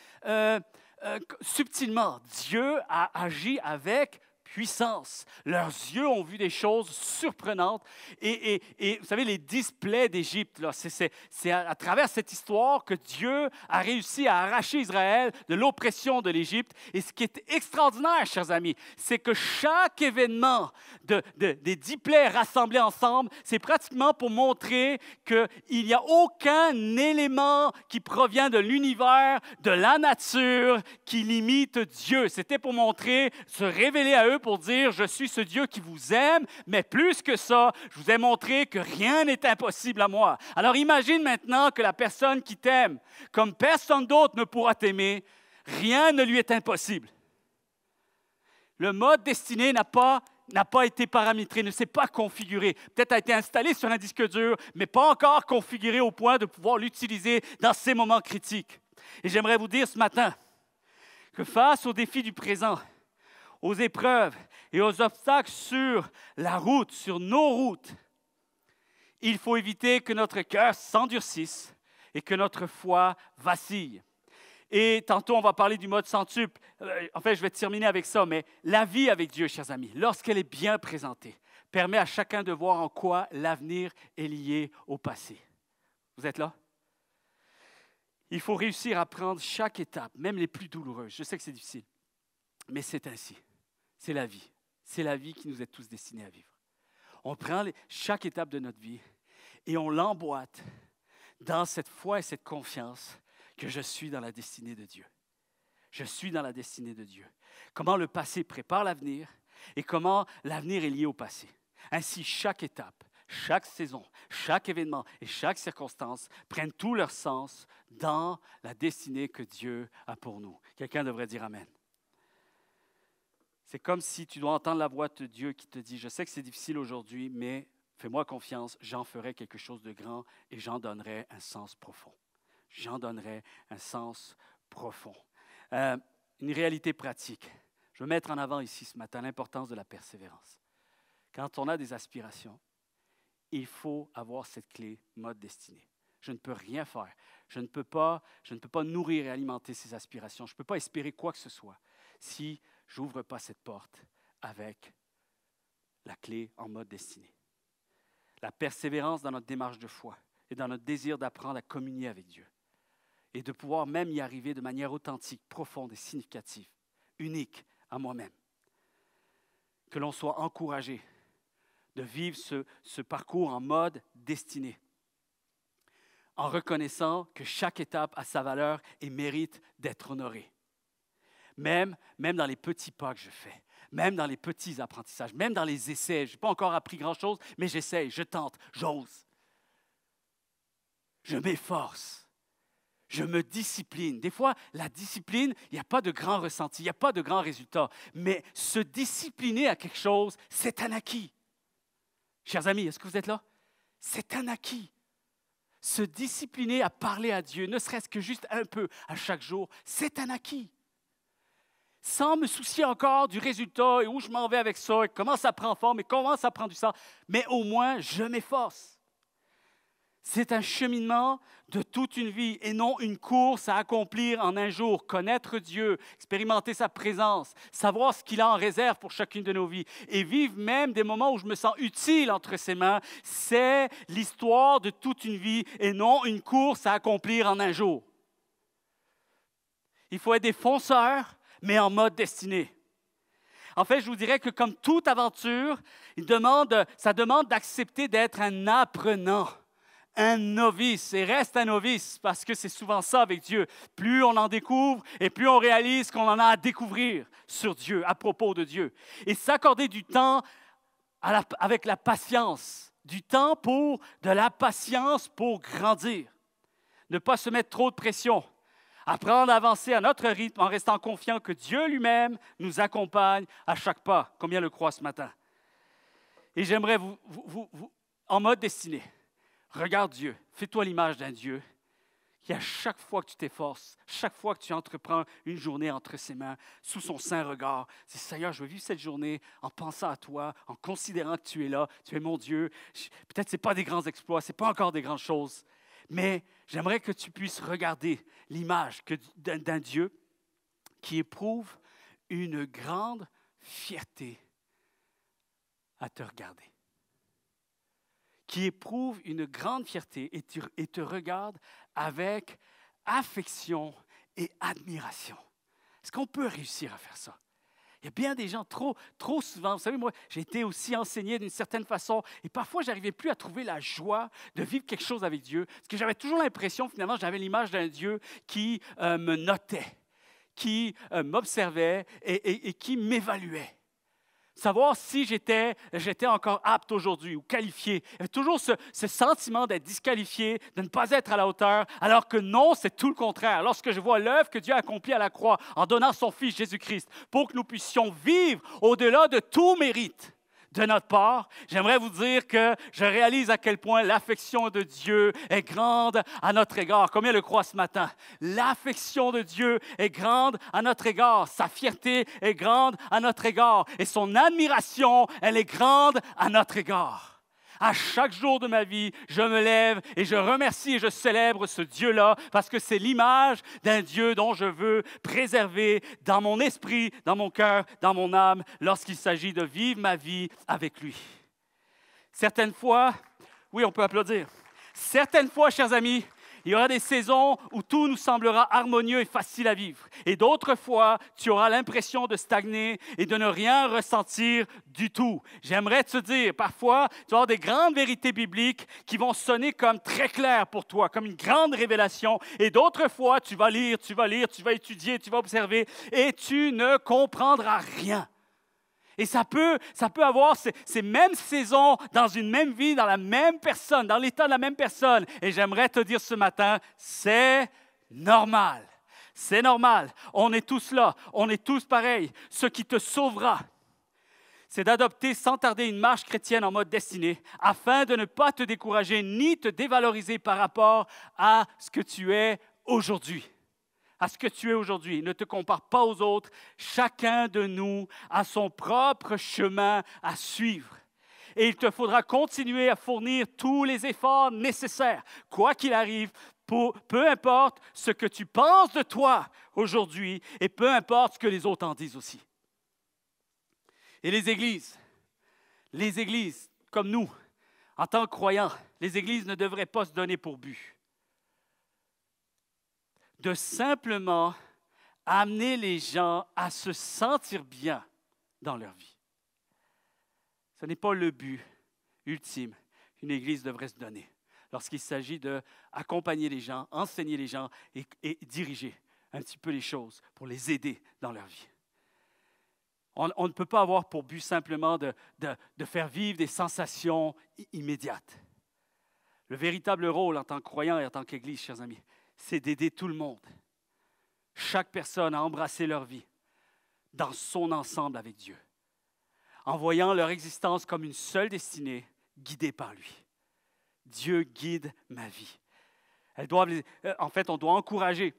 A: subtilement. Dieu a agi avec puissance. Leurs yeux ont vu des choses surprenantes. Et vous savez, les 10 plaies d'Égypte, c'est à travers cette histoire que Dieu a réussi à arracher Israël de l'oppression de l'Égypte. Et ce qui est extraordinaire, chers amis, c'est que chaque événement des 10 plaies rassemblées ensemble, c'est pratiquement pour montrer qu'il n'y a aucun élément qui provient de l'univers, de la nature, qui limite Dieu. C'était pour montrer, se révéler à eux, pour dire, je suis ce Dieu qui vous aime, mais plus que ça, je vous ai montré que rien n'est impossible à moi. Alors imagine maintenant que la personne qui t'aime, comme personne d'autre ne pourra t'aimer, rien ne lui est impossible. Le mode destiné n'a pas été paramétré, ne s'est pas configuré. Peut-être a été installé sur un disque dur, mais pas encore configuré au point de pouvoir l'utiliser dans ces moments critiques. Et j'aimerais vous dire ce matin que face aux défis du présent, aux épreuves et aux obstacles sur la route, sur nos routes, il faut éviter que notre cœur s'endurcisse et que notre foi vacille. Et tantôt, on va parler du mode centuple. En fait, je vais terminer avec ça, mais la vie avec Dieu, chers amis, lorsqu'elle est bien présentée, permet à chacun de voir en quoi l'avenir est lié au passé. Vous êtes là? Il faut réussir à prendre chaque étape, même les plus douloureuses. Je sais que c'est difficile, mais c'est ainsi. C'est la vie. C'est la vie qui nous est tous destinée à vivre. On prend chaque étape de notre vie et on l'emboîte dans cette foi et cette confiance que je suis dans la destinée de Dieu. Je suis dans la destinée de Dieu. Comment le passé prépare l'avenir et comment l'avenir est lié au passé. Ainsi, chaque étape, chaque saison, chaque événement et chaque circonstance prennent tout leur sens dans la destinée que Dieu a pour nous. Quelqu'un devrait dire Amen. C'est comme si tu dois entendre la voix de Dieu qui te dit, je sais que c'est difficile aujourd'hui, mais fais-moi confiance, j'en ferai quelque chose de grand et j'en donnerai un sens profond. J'en donnerai un sens profond. Une réalité pratique. Je veux mettre en avant ici ce matin l'importance de la persévérance. Quand on a des aspirations, il faut avoir cette clé mode destinée. Je ne peux rien faire. Je ne peux pas nourrir et alimenter ces aspirations. Je ne peux pas espérer quoi que ce soit si je n'ouvre pas cette porte avec la clé en mode destinée. La persévérance dans notre démarche de foi et dans notre désir d'apprendre à communier avec Dieu et de pouvoir même y arriver de manière authentique, profonde et significative, unique à moi-même. Que l'on soit encouragé de vivre ce parcours en mode destinée, en reconnaissant que chaque étape a sa valeur et mérite d'être honorée. Même dans les petits pas que je fais, même dans les petits apprentissages, même dans les essais. Je n'ai pas encore appris grand-chose, mais j'essaye, je tente, j'ose. Je m'efforce, je me discipline. Des fois, la discipline, il n'y a pas de grand ressenti, il n'y a pas de grand résultat. Mais se discipliner à quelque chose, c'est un acquis. Chers amis, est-ce que vous êtes là? C'est un acquis. Se discipliner à parler à Dieu, ne serait-ce que juste un peu à chaque jour, c'est un acquis. Sans me soucier encore du résultat et où je m'en vais avec ça, et comment ça prend forme et comment ça prend du sens, mais au moins, je m'efforce. C'est un cheminement de toute une vie et non une course à accomplir en un jour. Connaître Dieu, expérimenter sa présence, savoir ce qu'il a en réserve pour chacune de nos vies et vivre même des moments où je me sens utile entre ses mains, c'est l'histoire de toute une vie et non une course à accomplir en un jour. Il faut être des fonceurs, mais en mode destinée. En fait, je vous dirais que comme toute aventure, ça demande d'accepter d'être un apprenant. Un novice, et reste un novice, parce que c'est souvent ça avec Dieu. Plus on en découvre, et plus on réalise qu'on en a à découvrir sur Dieu, à propos de Dieu. Et s'accorder du temps avec la patience, de la patience pour grandir. Ne pas se mettre trop de pression. Apprendre à avancer à notre rythme en restant confiant que Dieu lui-même nous accompagne à chaque pas, comme il le croit ce matin. Et j'aimerais vous en mode destinée. Regarde Dieu, fais-toi l'image d'un Dieu qui, à chaque fois que tu t'efforces, chaque fois que tu entreprends une journée entre ses mains, sous son saint regard, c'est Seigneur, je veux vivre cette journée en pensant à toi, en considérant que tu es là, tu es mon Dieu. Peut-être ce n'est pas des grands exploits, ce n'est pas encore des grandes choses, mais j'aimerais que tu puisses regarder l'image d'un Dieu qui éprouve une grande fierté à te regarder. Qui éprouve une grande fierté et te regarde avec affection et admiration. Est-ce qu'on peut réussir à faire ça? Il y a bien des gens trop souvent, vous savez, moi, j'ai été aussi enseigné d'une certaine façon et parfois, je n'arrivais plus à trouver la joie de vivre quelque chose avec Dieu parce que j'avais toujours l'impression, finalement, j'avais l'image d'un Dieu qui me notait, qui m'observait et qui m'évaluait. Savoir si j'étais encore apte aujourd'hui ou qualifié. Il y avait toujours ce sentiment d'être disqualifié, de ne pas être à la hauteur, alors que non, c'est tout le contraire. Lorsque je vois l'œuvre que Dieu a accomplie à la croix en donnant son Fils Jésus-Christ pour que nous puissions vivre au-delà de tout mérite de notre part, j'aimerais vous dire que je réalise à quel point l'affection de Dieu est grande à notre égard. Combien le croient ce matin? L'affection de Dieu est grande à notre égard. Sa fierté est grande à notre égard. Et son admiration, elle est grande à notre égard. À chaque jour de ma vie, je me lève et je remercie et je célèbre ce Dieu-là parce que c'est l'image d'un Dieu dont je veux préserver dans mon esprit, dans mon cœur, dans mon âme, lorsqu'il s'agit de vivre ma vie avec lui. Certaines fois, oui, on peut applaudir. Certaines fois, chers amis, il y aura des saisons où tout nous semblera harmonieux et facile à vivre. Et d'autres fois, tu auras l'impression de stagner et de ne rien ressentir du tout. J'aimerais te dire, parfois, tu vas avoir des grandes vérités bibliques qui vont sonner comme très claires pour toi, comme une grande révélation. Et d'autres fois, tu vas lire, tu vas étudier, tu vas observer et tu ne comprendras rien. Et ça peut avoir ces mêmes saisons dans une même vie, dans la même personne, dans l'état de la même personne. Et j'aimerais te dire ce matin, c'est normal. C'est normal. On est tous là. On est tous pareils. Ce qui te sauvera, c'est d'adopter sans tarder une marche chrétienne en mode destinée afin de ne pas te décourager ni te dévaloriser par rapport à ce que tu es aujourd'hui. À ce que tu es aujourd'hui. Ne te compare pas aux autres. Chacun de nous a son propre chemin à suivre. Et il te faudra continuer à fournir tous les efforts nécessaires, quoi qu'il arrive, peu importe ce que tu penses de toi aujourd'hui et peu importe ce que les autres en disent aussi. Et les églises comme nous, En tant que croyants, les églises ne devraient pas se donner pour but de simplement amener les gens à se sentir bien dans leur vie. Ce n'est pas le but ultime qu'une église devrait se donner lorsqu'il s'agit d'accompagner les gens, enseigner les gens et diriger un petit peu les choses pour les aider dans leur vie. On ne peut pas avoir pour but simplement de faire vivre des sensations immédiates. Le véritable rôle en tant que croyant et en tant qu'Église, chers amis, c'est d'aider tout le monde, chaque personne à embrasser leur vie dans son ensemble avec Dieu, en voyant leur existence comme une seule destinée guidée par lui. Dieu guide ma vie. En fait, on doit encourager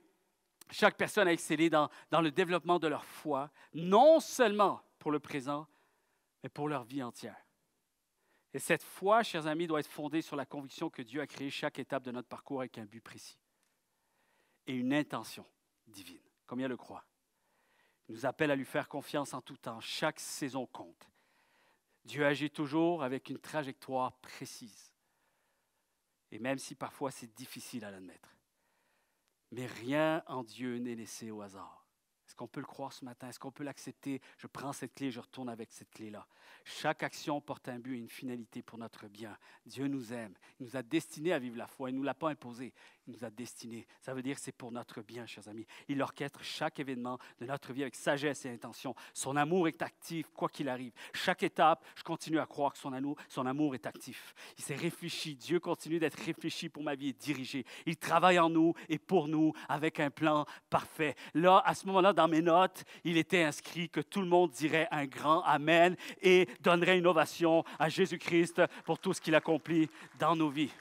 A: chaque personne à exceller dans le développement de leur foi, non seulement pour le présent, mais pour leur vie entière. Et cette foi, chers amis, doit être fondée sur la conviction que Dieu a créé chaque étape de notre parcours avec un but précis et une intention divine. Combien le croient? Il nous appelle à lui faire confiance en tout temps. Chaque saison compte. Dieu agit toujours avec une trajectoire précise. Et même si parfois c'est difficile à l'admettre. Mais rien en Dieu n'est laissé au hasard. Est-ce qu'on peut le croire ce matin? Est-ce qu'on peut l'accepter? Je prends cette clé, je retourne avec cette clé-là. Chaque action porte un but et une finalité pour notre bien. Dieu nous aime. Il nous a destinés à vivre la foi. Il ne nous l'a pas imposé. Il nous a destinés. Ça veut dire que c'est pour notre bien, chers amis. Il orchestre chaque événement de notre vie avec sagesse et intention. Son amour est actif, quoi qu'il arrive. Chaque étape, je continue à croire que son amour est actif. Il s'est réfléchi. Dieu continue d'être réfléchi pour ma vie et dirigé. Il travaille en nous et pour nous avec un plan parfait. Là, à ce moment-là, dans mes notes, il était inscrit que tout le monde dirait un grand Amen et donnerait une ovation à Jésus-Christ pour tout ce qu'il accomplit dans nos vies.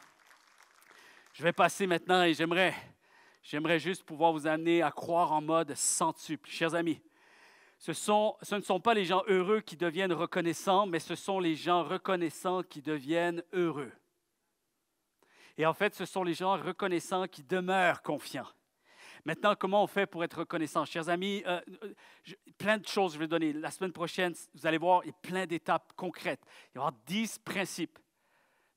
A: Je vais passer maintenant et j'aimerais juste pouvoir vous amener à croire en mode centuple. Chers amis, ce ne sont pas les gens heureux qui deviennent reconnaissants, mais ce sont les gens reconnaissants qui deviennent heureux. Et en fait, ce sont les gens reconnaissants qui demeurent confiants. Maintenant, comment on fait pour être reconnaissant? Chers amis, plein de choses je vais donner. La semaine prochaine, vous allez voir, il y a plein d'étapes concrètes. Il va y avoir 10 principes.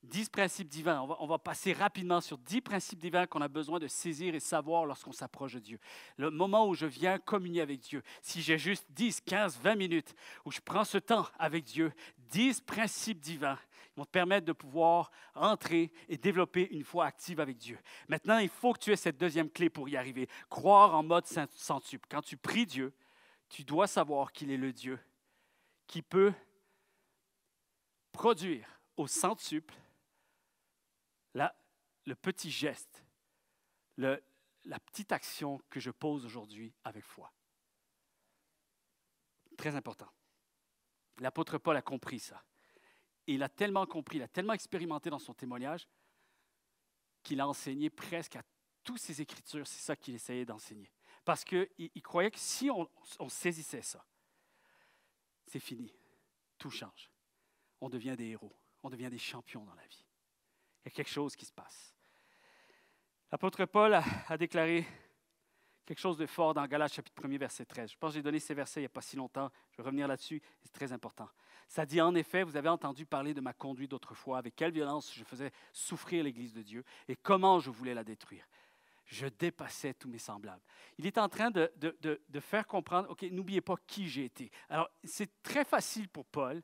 A: 10 principes divins. On va passer rapidement sur 10 principes divins qu'on a besoin de saisir et savoir lorsqu'on s'approche de Dieu. Le moment où je viens communier avec Dieu, si j'ai juste 10, 15, 20 minutes, où je prends ce temps avec Dieu, 10 principes divins vont te permettre de pouvoir entrer et développer une foi active avec Dieu. Maintenant, il faut que tu aies cette deuxième clé pour y arriver. Croire en mode centuple. Quand tu pries Dieu, tu dois savoir qu'il est le Dieu qui peut produire au centuple le petit geste, la petite action que je pose aujourd'hui avec foi. Très important. L'apôtre Paul a compris ça. Et il a tellement compris, il a tellement expérimenté dans son témoignage qu'il a enseigné presque à toutes ses Écritures. C'est ça qu'il essayait d'enseigner. Parce qu'il croyait que si on saisissait ça, c'est fini. Tout change. On devient des héros. On devient des champions dans la vie. Il y a quelque chose qui se passe. L'apôtre Paul a déclaré quelque chose de fort dans Galates chapitre 1, verset 13. Je pense que j'ai donné ces versets il n'y a pas si longtemps. Je vais revenir là-dessus, c'est très important. Ça dit, en effet, vous avez entendu parler de ma conduite d'autrefois, avec quelle violence je faisais souffrir l'Église de Dieu et comment je voulais la détruire. Je dépassais tous mes semblables. Il est en train de faire comprendre, OK, n'oubliez pas qui j'ai été. Alors, c'est très facile pour Paul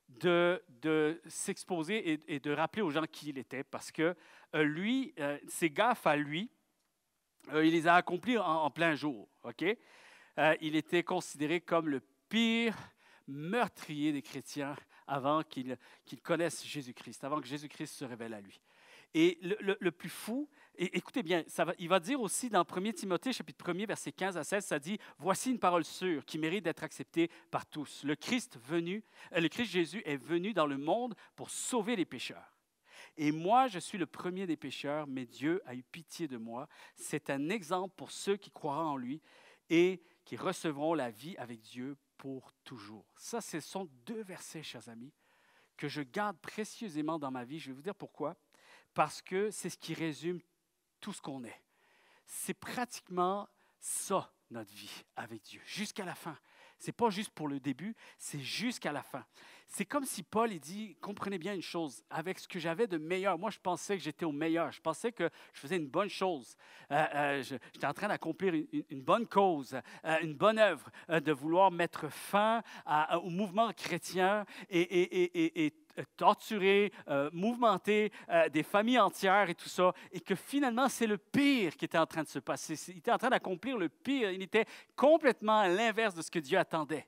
A: de s'exposer et de rappeler aux gens qui il était, parce que lui, ses gaffes à lui, il les a accomplis en plein jour. Okay? Il était considéré comme le pire meurtrier des chrétiens avant qu'ils connaissent Jésus-Christ, avant que Jésus-Christ se révèle à lui. Et le plus fou, et écoutez bien, il va dire aussi dans 1 Timothée, chapitre 1, versets 15 à 16, ça dit « Voici une parole sûre qui mérite d'être acceptée par tous. Le Christ Jésus est venu dans le monde pour sauver les pécheurs. Et moi, je suis le premier des pécheurs, mais Dieu a eu pitié de moi. C'est un exemple pour ceux qui croiront en lui et qui recevront la vie avec Dieu pour toujours. » Ça, ce sont 2 versets, chers amis, que je garde précieusement dans ma vie. Je vais vous dire pourquoi. Parce que c'est ce qui résume tout ce qu'on est. C'est pratiquement ça, notre vie avec Dieu, jusqu'à la fin. Ce n'est pas juste pour le début, c'est jusqu'à la fin. C'est comme si Paul il dit, comprenez bien une chose, avec ce que j'avais de meilleur, moi je pensais que j'étais au meilleur, je pensais que je faisais une bonne chose, j'étais en train d'accomplir une bonne cause, une bonne œuvre, de vouloir mettre fin au mouvement chrétien et torturer, mouvementer des familles entières et tout ça, et que finalement, c'est le pire qui était en train de se passer. Il était en train d'accomplir le pire. Il était complètement à l'inverse de ce que Dieu attendait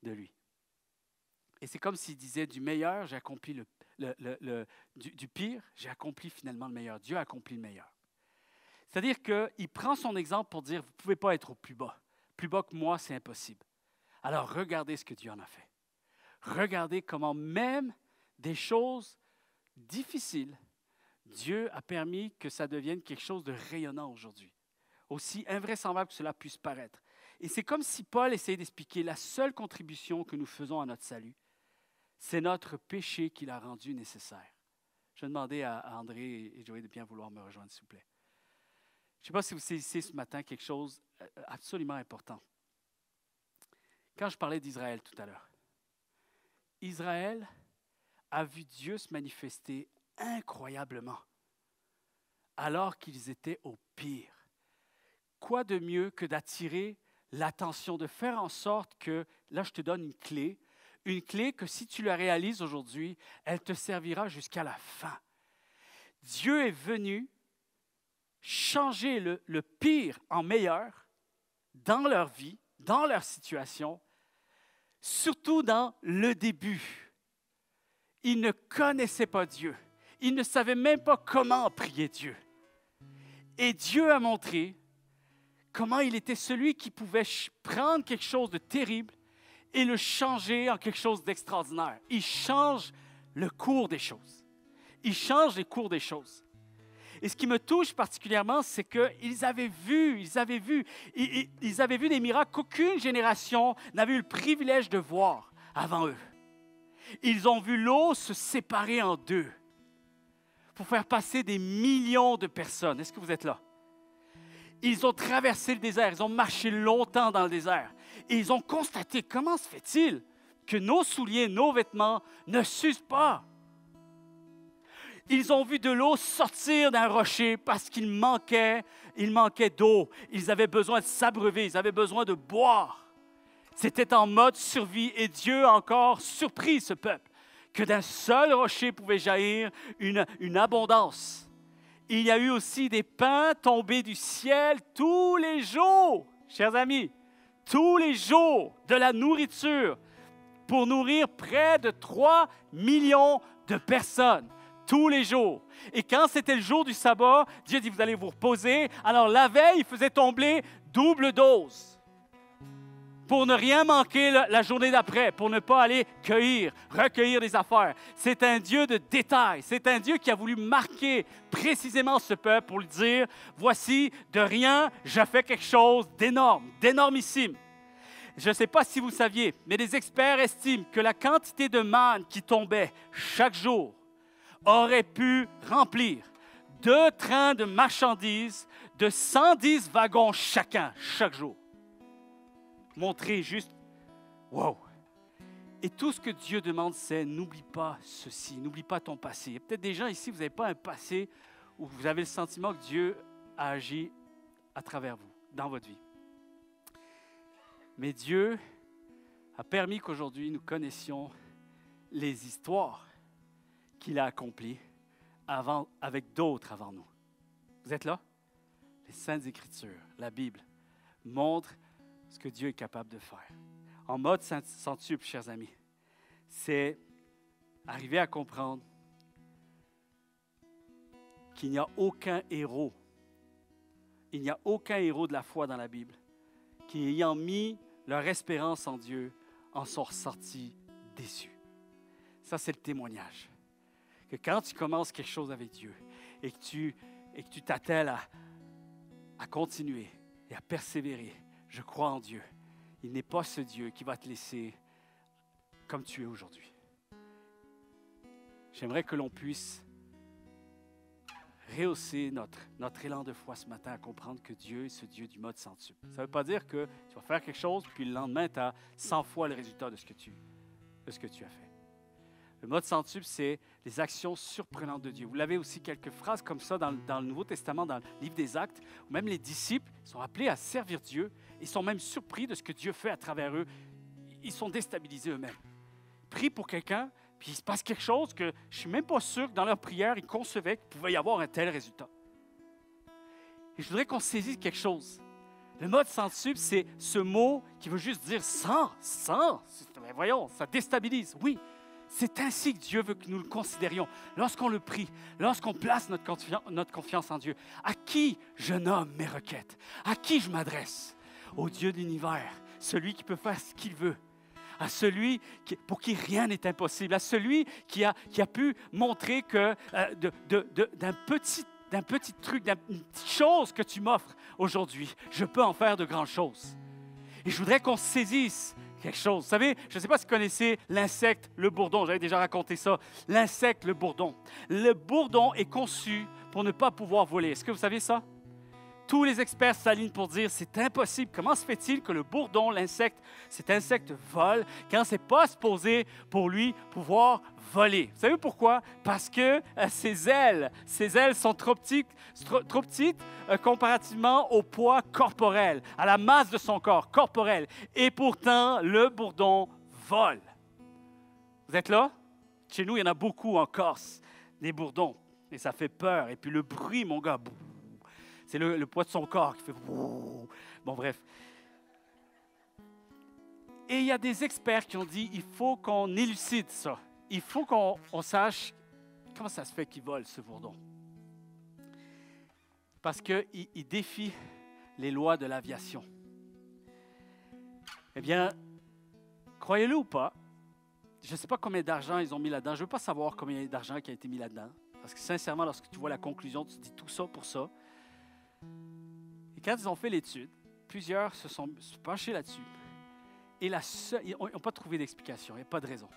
A: de lui. Et c'est comme s'il disait, du meilleur, j'ai accompli du pire, j'ai accompli finalement le meilleur. Dieu a accompli le meilleur. C'est-à-dire qu'il prend son exemple pour dire, vous ne pouvez pas être au plus bas. Plus bas que moi, c'est impossible. Alors, regardez ce que Dieu en a fait. Regardez comment même des choses difficiles, Dieu a permis que ça devienne quelque chose de rayonnant aujourd'hui. Aussi invraisemblable que cela puisse paraître. Et c'est comme si Paul essayait d'expliquer la seule contribution que nous faisons à notre salut, c'est notre péché qui l'a rendu nécessaire. Je vais demander à André et Joël de bien vouloir me rejoindre, s'il vous plaît. Je ne sais pas si vous saisissez ce matin quelque chose absolument important. Quand je parlais d'Israël tout à l'heure, Israël a vu Dieu se manifester incroyablement alors qu'ils étaient au pire. Quoi de mieux que d'attirer l'attention, de faire en sorte que, là je te donne une clé que si tu la réalises aujourd'hui, elle te servira jusqu'à la fin. Dieu est venu changer le pire en meilleur dans leur vie, dans leur situation, surtout dans le début. Ils ne connaissaient pas Dieu. Ils ne savaient même pas comment prier Dieu. Et Dieu a montré comment il était celui qui pouvait prendre quelque chose de terrible et le changer en quelque chose d'extraordinaire. Il change le cours des choses. Il change les cours des choses. Et ce qui me touche particulièrement, c'est qu'ils avaient vu des miracles qu'aucune génération n'avait eu le privilège de voir avant eux. Ils ont vu l'eau se séparer en deux pour faire passer des millions de personnes. Est-ce que vous êtes là? Ils ont traversé le désert, ils ont marché longtemps dans le désert et ils ont constaté comment se fait-il que nos souliers, nos vêtements ne s'usent pas. Ils ont vu de l'eau sortir d'un rocher parce qu'il manquait d'eau. Ils avaient besoin de s'abreuver, ils avaient besoin de boire. C'était en mode survie et Dieu a encore surpris ce peuple que d'un seul rocher pouvait jaillir une abondance. Il y a eu aussi des pains tombés du ciel tous les jours, chers amis, tous les jours de la nourriture pour nourrir près de 3 millions de personnes. Tous les jours. Et quand c'était le jour du sabbat, Dieu dit, vous allez vous reposer. Alors la veille, il faisait tomber double dose pour ne rien manquer la journée d'après, pour ne pas aller recueillir des affaires. C'est un Dieu de détails. C'est un Dieu qui a voulu marquer précisément ce peuple pour lui dire, voici, de rien, je fais quelque chose d'énorme, d'énormissime. Je ne sais pas si vous saviez, mais les experts estiment que la quantité de manne qui tombait chaque jour aurait pu remplir 2 trains de marchandises de 110 wagons chacun, chaque jour. Montrer juste, wow! Et tout ce que Dieu demande, c'est n'oublie pas ceci, n'oublie pas ton passé. Il y a peut-être des gens ici, vous n'avez pas un passé où vous avez le sentiment que Dieu a agi à travers vous, dans votre vie. Mais Dieu a permis qu'aujourd'hui, nous connaissions les histoires qu'il a accomplies avec d'autres avant nous. Vous êtes là? Les Saintes Écritures, la Bible, montrent ce que Dieu est capable de faire. En mode centuple, chers amis, c'est arriver à comprendre qu'il n'y a aucun héros, de la foi dans la Bible qui, ayant mis leur espérance en Dieu, en sont ressortis déçus. Ça, c'est le témoignage. Que quand tu commences quelque chose avec Dieu et que tu t'attelles à continuer et à persévérer, je crois en Dieu. Il n'est pas ce Dieu qui va te laisser comme tu es aujourd'hui. J'aimerais que l'on puisse rehausser notre élan de foi ce matin à comprendre que Dieu est ce Dieu du mode centuple. Ça ne veut pas dire que tu vas faire quelque chose, puis le lendemain, tu as 100 fois le résultat de ce que tu as fait. Le mode centuple, c'est les actions surprenantes de Dieu. Vous l'avez aussi quelques phrases comme ça dans le Nouveau Testament, dans le livre des Actes, où même les disciples sont appelés à servir Dieu. Ils sont même surpris de ce que Dieu fait à travers eux. Ils sont déstabilisés eux-mêmes. Ils prient pour quelqu'un, puis il se passe quelque chose que je ne suis même pas sûr que dans leur prière, ils concevaient qu'il pouvait y avoir un tel résultat. Et je voudrais qu'on saisisse quelque chose. Le mode centuple, c'est ce mot qui veut juste dire sans. Mais voyons, ça déstabilise. Oui, c'est ainsi que Dieu veut que nous le considérions. Lorsqu'on le prie, lorsqu'on place notre confiance en Dieu, à qui je nomme mes requêtes? À qui je m'adresse? Au Dieu de l'univers, celui qui peut faire ce qu'il veut. À celui pour qui rien n'est impossible. À celui qui a pu montrer que d'un petit truc, d'une petite chose que tu m'offres aujourd'hui, je peux en faire de grandes choses. Et je voudrais qu'on saisisse quelque chose. Vous savez, je ne sais pas si vous connaissez l'insecte, le bourdon. J'avais déjà raconté ça. L'insecte, le bourdon. Le bourdon est conçu pour ne pas pouvoir voler. Est-ce que vous savez ça? Tous les experts s'alignent pour dire c'est impossible. Comment se fait-il que le bourdon, cet insecte vole quand ce n'est pas supposé pour lui pouvoir voler? Vous savez pourquoi? Parce que ses ailes sont trop petites comparativement au poids corporel, à la masse de son corps corporel. Et pourtant, le bourdon vole. Vous êtes là? Chez nous, il y en a beaucoup en Corse, des bourdons. Et ça fait peur. Et puis le bruit, mon gars, c'est le poids de son corps qui fait... Bon, bref. Et il y a des experts qui ont dit, il faut qu'on élucide ça. Il faut qu'on sache comment ça se fait qu'il vole, ce bourdon. Parce qu'il défie les lois de l'aviation. Eh bien, croyez-le ou pas, je ne sais pas combien d'argent ils ont mis là-dedans. Je ne veux pas savoir combien d'argent qui a été mis là-dedans. Parce que sincèrement, lorsque tu vois la conclusion, tu te dis tout ça pour ça. Et quand ils ont fait l'étude, plusieurs se sont penchés là-dessus. Et ils n'ont pas trouvé d'explication, il n'y a pas de raison.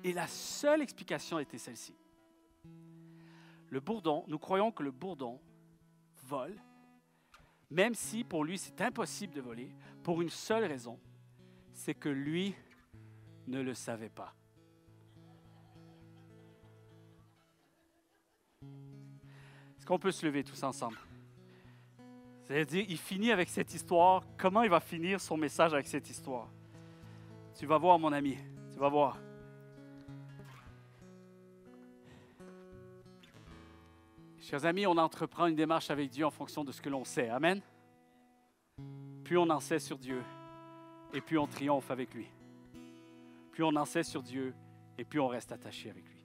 A: Et la seule explication était celle-ci. Le bourdon, nous croyons que le bourdon vole, même si pour lui c'est impossible de voler, pour une seule raison, c'est que lui ne le savait pas. Est-ce qu'on peut se lever tous ensemble? C'est-à-dire, il finit avec cette histoire. Comment il va finir son message avec cette histoire? Tu vas voir, mon ami. Tu vas voir. Chers amis, on entreprend une démarche avec Dieu en fonction de ce que l'on sait. Amen? Plus on en sait sur Dieu, et plus on triomphe avec lui. Plus on en sait sur Dieu, et plus on reste attaché avec lui.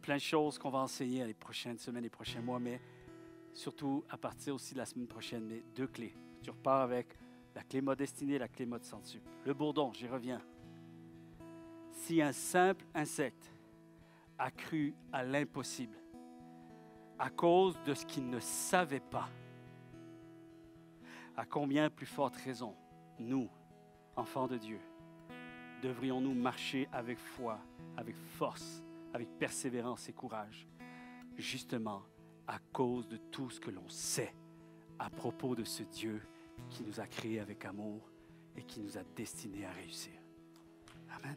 A: Plein de choses qu'on va enseigner les prochaines semaines, les prochains mois, mais surtout à partir aussi de la semaine prochaine, mais 2 clés. Tu repars avec la clé mode destinée, la clé mode centuple. Le bourdon, j'y reviens. Si un simple insecte a cru à l'impossible à cause de ce qu'il ne savait pas, à combien plus forte raison, nous, enfants de Dieu, devrions-nous marcher avec foi, avec force, avec persévérance et courage, justement à cause de tout ce que l'on sait à propos de ce Dieu qui nous a créés avec amour et qui nous a destinés à réussir. Amen.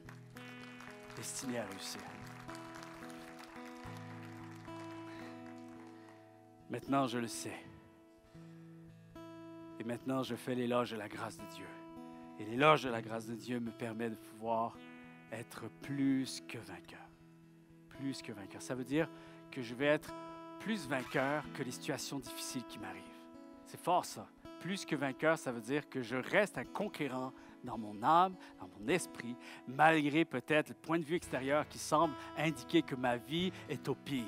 A: Destinés à réussir. Maintenant, je le sais. Et maintenant, je fais l'éloge de la grâce de Dieu. Et l'éloge de la grâce de Dieu me permet de pouvoir être plus que vainqueur. Plus que vainqueur. Ça veut dire que je vais être plus vainqueur que les situations difficiles qui m'arrivent. C'est fort, ça. Plus que vainqueur, ça veut dire que je reste un conquérant dans mon âme, dans mon esprit, malgré peut-être le point de vue extérieur qui semble indiquer que ma vie est au pire.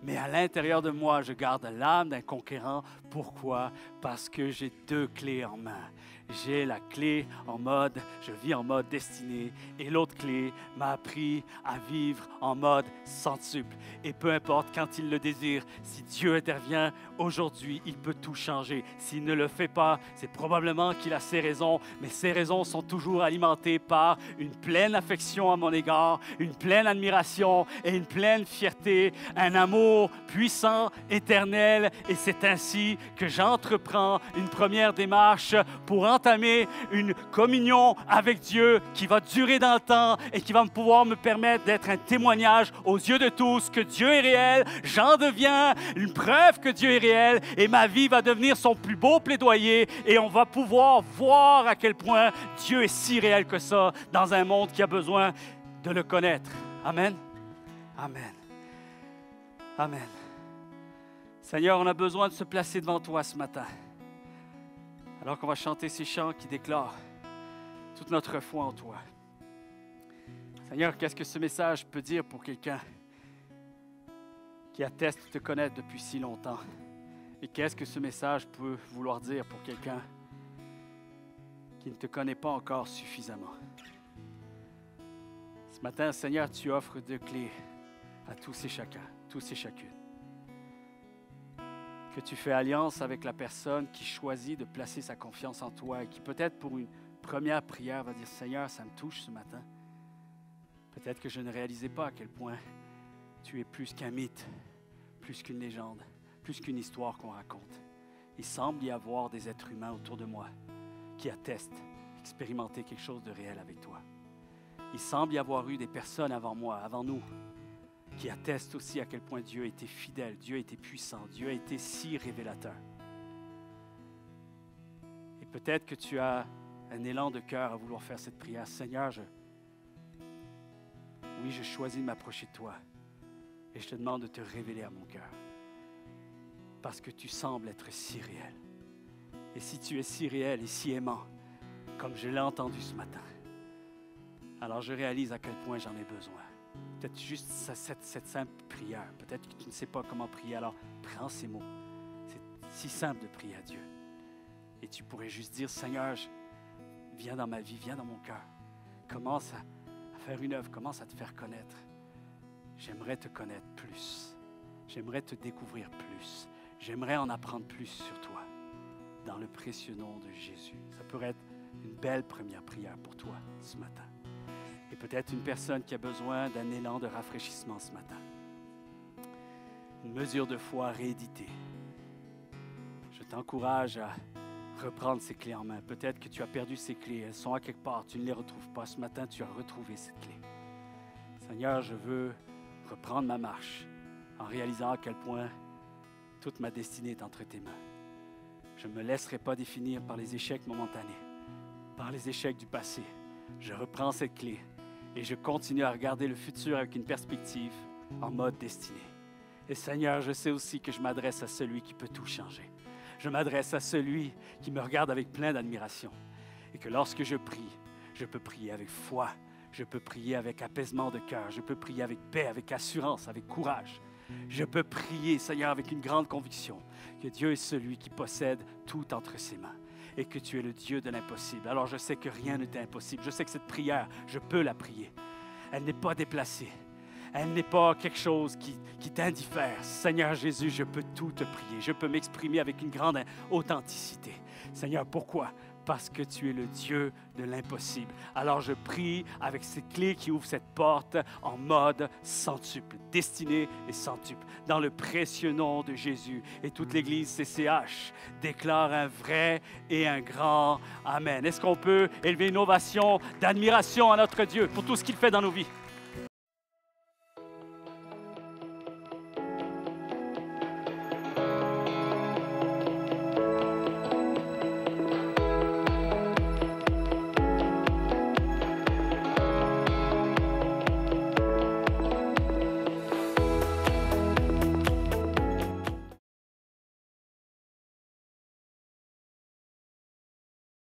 A: Mais à l'intérieur de moi, je garde l'âme d'un conquérant. Pourquoi? Parce que j'ai 2 clés en main. J'ai la clé en mode, je vis en mode destiné, et l'autre clé m'a appris à vivre en mode centuple. Et peu importe quand il le désire, si Dieu intervient aujourd'hui, il peut tout changer. S'il ne le fait pas, c'est probablement qu'il a ses raisons, mais ses raisons sont toujours alimentées par une pleine affection à mon égard, une pleine admiration et une pleine fierté, un amour amour puissant, éternel, et c'est ainsi que j'entreprends une première démarche pour entamer une communion avec Dieu qui va durer dans le temps et qui va pouvoir me permettre d'être un témoignage aux yeux de tous que Dieu est réel. J'en deviens une preuve que Dieu est réel et ma vie va devenir son plus beau plaidoyer et on va pouvoir voir à quel point Dieu est si réel que ça dans un monde qui a besoin de le connaître. Amen. Amen. Amen. Seigneur, on a besoin de se placer devant toi ce matin. Alors qu'on va chanter ces chants qui déclarent toute notre foi en toi. Seigneur, qu'est-ce que ce message peut dire pour quelqu'un qui atteste te connaître depuis si longtemps? Et qu'est-ce que ce message peut vouloir dire pour quelqu'un qui ne te connaît pas encore suffisamment? Ce matin, Seigneur, tu offres deux clés à tous et chacun, tous et chacune. Que tu fais alliance avec la personne qui choisit de placer sa confiance en toi et qui peut-être pour une première prière va dire « Seigneur, ça me touche ce matin. Peut-être que je ne réalisais pas à quel point tu es plus qu'un mythe, plus qu'une légende, plus qu'une histoire qu'on raconte. Il semble y avoir des êtres humains autour de moi qui attestent expérimenter quelque chose de réel avec toi. Il semble y avoir eu des personnes avant moi, avant nous, qui attestent aussi à quel point Dieu a été fidèle, Dieu a été puissant, Dieu a été si révélateur. Et peut-être que tu as un élan de cœur à vouloir faire cette prière. Seigneur, je choisis de m'approcher de toi et je te demande de te révéler à mon cœur parce que tu sembles être si réel. Et si tu es si réel et si aimant, comme je l'ai entendu ce matin, alors je réalise à quel point j'en ai besoin. Peut-être juste cette simple prière. Peut-être que tu ne sais pas comment prier, alors prends ces mots. C'est si simple de prier à Dieu. Et tu pourrais juste dire, Seigneur, viens dans ma vie, viens dans mon cœur. Commence à faire une œuvre, commence à te faire connaître. J'aimerais te connaître plus. J'aimerais te découvrir plus. J'aimerais en apprendre plus sur toi. Dans le précieux nom de Jésus. Ça pourrait être une belle première prière pour toi ce matin. Et peut-être une personne qui a besoin d'un élan de rafraîchissement ce matin. Une mesure de foi rééditée. Je t'encourage à reprendre ces clés en main. Peut-être que tu as perdu ces clés. Elles sont à quelque part. Tu ne les retrouves pas. Ce matin, tu as retrouvé cette clé. Seigneur, je veux reprendre ma marche en réalisant à quel point toute ma destinée est entre tes mains. Je ne me laisserai pas définir par les échecs momentanés, par les échecs du passé. Je reprends cette clé et je continue à regarder le futur avec une perspective en mode destinée. Et Seigneur, je sais aussi que je m'adresse à celui qui peut tout changer. Je m'adresse à celui qui me regarde avec plein d'admiration. Et que lorsque je prie, je peux prier avec foi, je peux prier avec apaisement de cœur, je peux prier avec paix, avec assurance, avec courage. Je peux prier, Seigneur, avec une grande conviction que Dieu est celui qui possède tout entre ses mains et que tu es le Dieu de l'impossible. Alors je sais que rien n'est impossible. Je sais que cette prière, je peux la prier. Elle n'est pas déplacée. Elle n'est pas quelque chose qui t'indiffère. Seigneur Jésus, je peux tout te prier. Je peux m'exprimer avec une grande authenticité. Seigneur, pourquoi? Parce que tu es le Dieu de l'impossible. Alors je prie avec ces clés qui ouvrent cette porte en mode centuple, destiné et centuple, dans le précieux nom de Jésus. Et toute l'Église CCH déclare un vrai et un grand Amen. Est-ce qu'on peut élever une ovation d'admiration à notre Dieu pour tout ce qu'il fait dans nos vies?